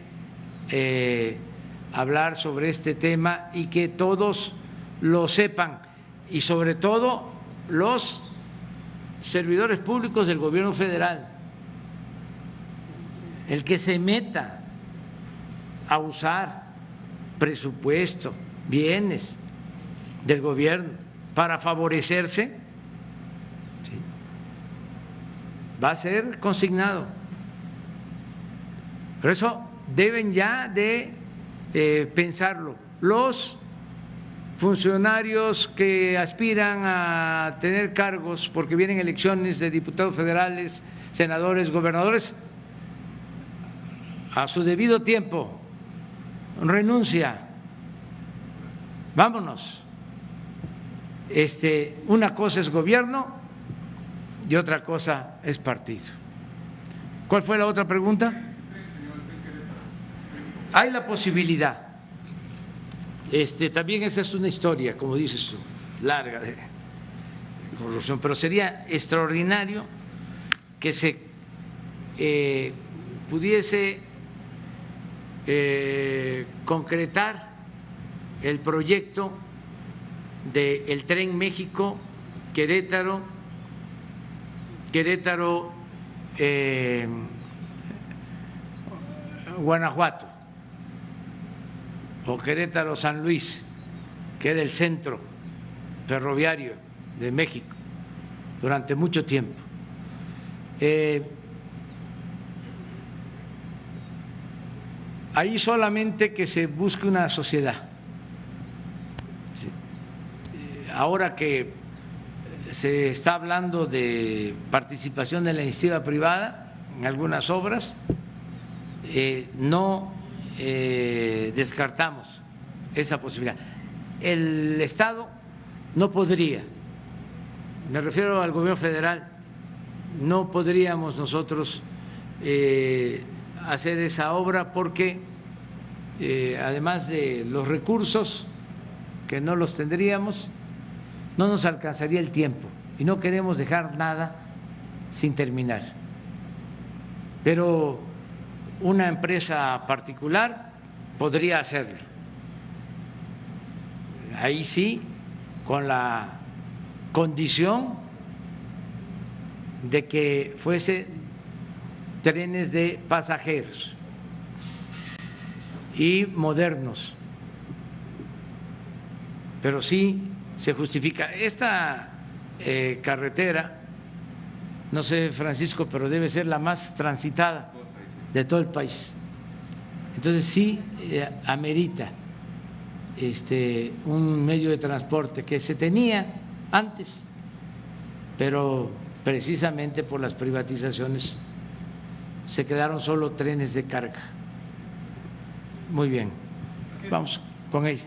hablar sobre este tema y que todos lo sepan, y sobre todo los servidores públicos del gobierno federal. El que se meta a usar presupuesto, bienes del gobierno para favorecerse, ¿sí?, va a ser consignado. Por eso deben ya de pensarlo. Los funcionarios que aspiran a tener cargos porque vienen elecciones de diputados federales, senadores, gobernadores, a su debido tiempo renuncia. Vámonos. Una cosa es gobierno y otra cosa es partido. ¿Cuál fue la otra pregunta? Hay la posibilidad. También esa es una historia, como dices tú, larga de corrupción, pero sería extraordinario que se pudiese concretar el proyecto del Tren México Querétaro, Guanajuato, o Querétaro San Luis, que era el centro ferroviario de México durante mucho tiempo. Ahí solamente que se busque una sociedad. Sí. Ahora que se está hablando de participación de la iniciativa privada en algunas obras, no descartamos esa posibilidad. El Estado no podría, me refiero al gobierno federal, no podríamos nosotros hacer esa obra porque además de los recursos que no los tendríamos, no nos alcanzaría el tiempo y no queremos dejar nada sin terminar. Pero una empresa particular podría hacerlo. Ahí sí, con la condición de que fuese trenes de pasajeros y modernos, pero sí se justifica. Esta carretera, no sé, Francisco, pero debe ser la más transitada de todo el país. Entonces sí amerita un medio de transporte que se tenía antes, pero precisamente por las privatizaciones se quedaron solo trenes de carga. Muy bien, vamos con ella.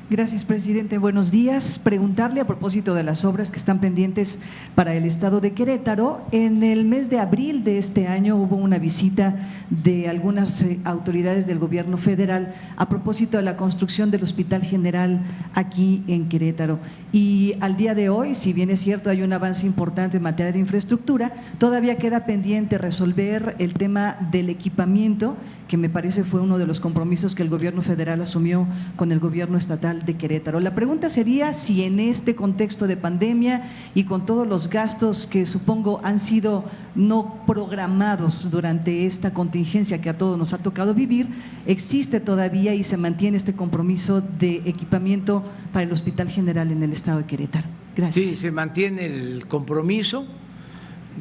Gracias, presidente. Buenos días. Preguntarle a propósito de las obras que están pendientes para el estado de Querétaro. En el mes de abril de este año hubo una visita de algunas autoridades del gobierno federal a propósito de la construcción del Hospital General aquí en Querétaro. Y al día de hoy, si bien es cierto hay un avance importante en materia de infraestructura, todavía queda pendiente resolver el tema del equipamiento, que me parece fue uno de los compromisos que el gobierno federal asumió con el gobierno estatal de Querétaro. La pregunta sería si en este contexto de pandemia y con todos los gastos que supongo han sido no programados durante esta contingencia que a todos nos ha tocado vivir, existe todavía y se mantiene este compromiso de equipamiento para el Hospital General en el estado de Querétaro. Gracias. Sí, se mantiene el compromiso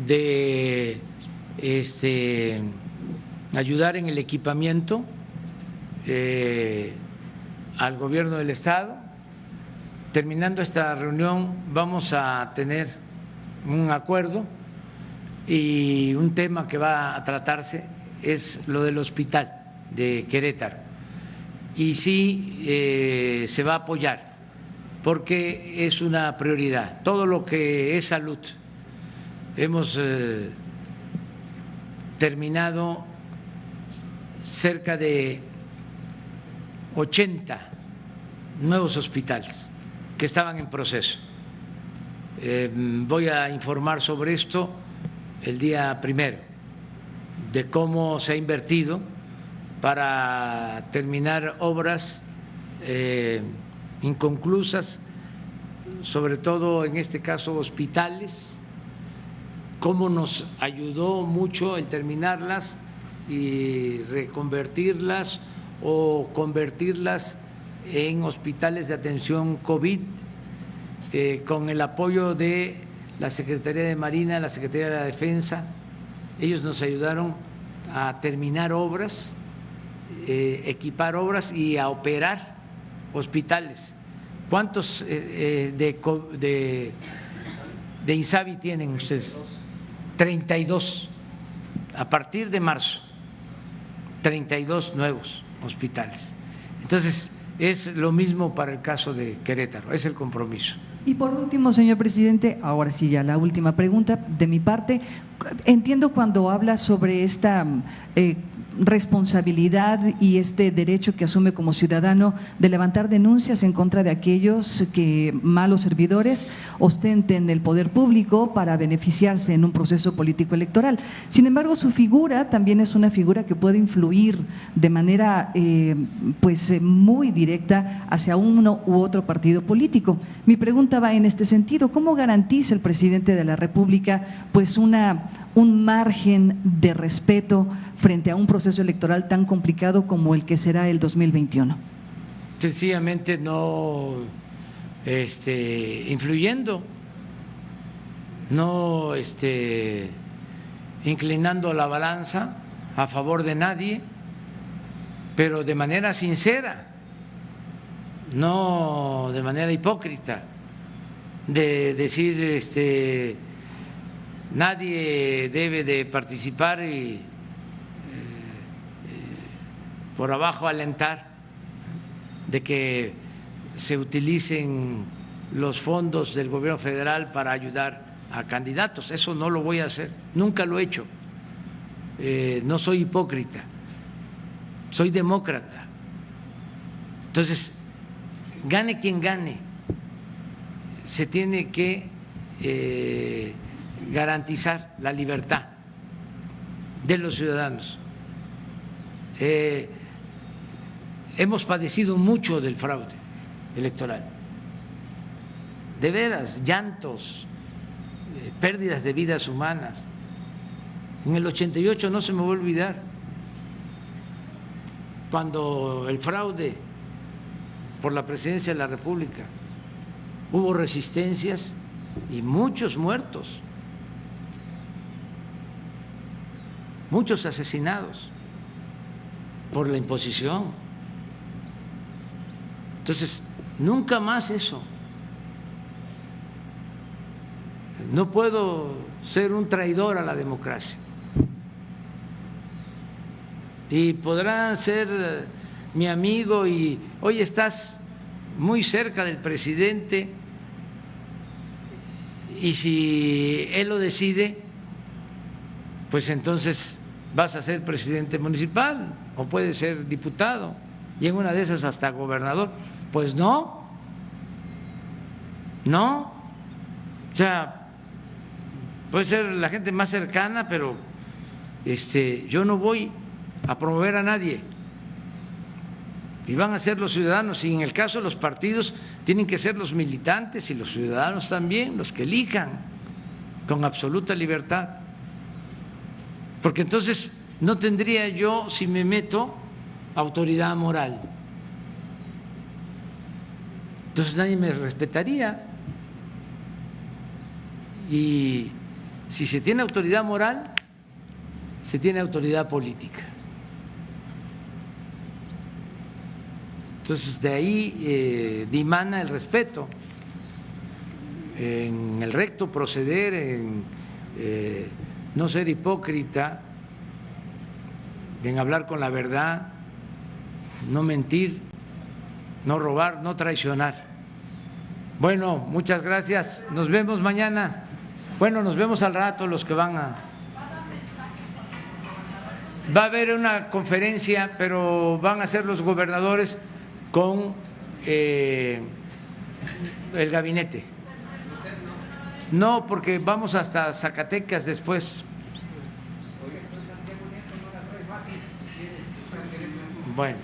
de ayudar en el equipamiento al gobierno del estado. Terminando esta reunión vamos a tener un acuerdo y un tema que va a tratarse es lo del hospital de Querétaro y sí se va a apoyar porque es una prioridad. Todo lo que es salud, hemos terminado cerca de 80 nuevos hospitales que estaban en proceso. Voy a informar sobre esto el día primero, de cómo se ha invertido para terminar obras inconclusas sobre todo en este caso hospitales, cómo nos ayudó mucho el terminarlas y reconvertirlas o convertirlas en hospitales de atención COVID, con el apoyo de la Secretaría de Marina, la Secretaría de la Defensa. Ellos nos ayudaron a terminar obras, equipar obras y a operar hospitales. ¿Cuántos de INSABI tienen ustedes? 32. A partir de marzo, 32 nuevos hospitales. Entonces, es lo mismo para el caso de Querétaro, es el compromiso. Y por último, señor presidente, ahora sí ya la última pregunta de mi parte. Entiendo cuando habla sobre esta responsabilidad y este derecho que asume como ciudadano de levantar denuncias en contra de aquellos que, malos servidores, ostenten el poder público para beneficiarse en un proceso político electoral. Sin embargo, su figura también es una figura que puede influir de manera muy directa hacia uno u otro partido político. Mi pregunta va en este sentido: ¿cómo garantiza el presidente de la República un margen de respeto frente a un proceso electoral tan complicado como el que será el 2021? Sencillamente no influyendo, no inclinando la balanza a favor de nadie, pero de manera sincera, no de manera hipócrita, de decir nadie debe de participar y por abajo alentar de que se utilicen los fondos del gobierno federal para ayudar a candidatos. Eso no lo voy a hacer, nunca lo he hecho. No soy hipócrita, soy demócrata. Entonces, gane quien gane, se tiene que garantizar la libertad de los ciudadanos. Hemos padecido mucho del fraude electoral, de veras, llantos, pérdidas de vidas humanas. En el 88 no se me va a olvidar, cuando el fraude por la presidencia de la República, hubo resistencias y muchos muertos, muchos asesinados por la imposición. Entonces, nunca más eso. No puedo ser un traidor a la democracia. Y podrán ser mi amigo y hoy estás muy cerca del presidente y si él lo decide, pues entonces vas a ser presidente municipal o puedes ser diputado y en una de esas hasta gobernador. Pues no, o sea, puede ser la gente más cercana, pero yo no voy a promover a nadie y van a ser los ciudadanos, y en el caso de los partidos tienen que ser los militantes y los ciudadanos también los que elijan con absoluta libertad, porque entonces no tendría yo, si me meto, autoridad moral. Entonces nadie me respetaría. Y si se tiene autoridad moral, se tiene autoridad política. Entonces de ahí dimana el respeto en el recto proceder, en no ser hipócrita, en hablar con la verdad, no mentir, no robar, no traicionar. Bueno, muchas gracias. Nos vemos mañana. Bueno, nos vemos al rato los que van a… Va a haber una conferencia, pero van a ser los gobernadores con el gabinete. No, porque vamos hasta Zacatecas después. Bueno.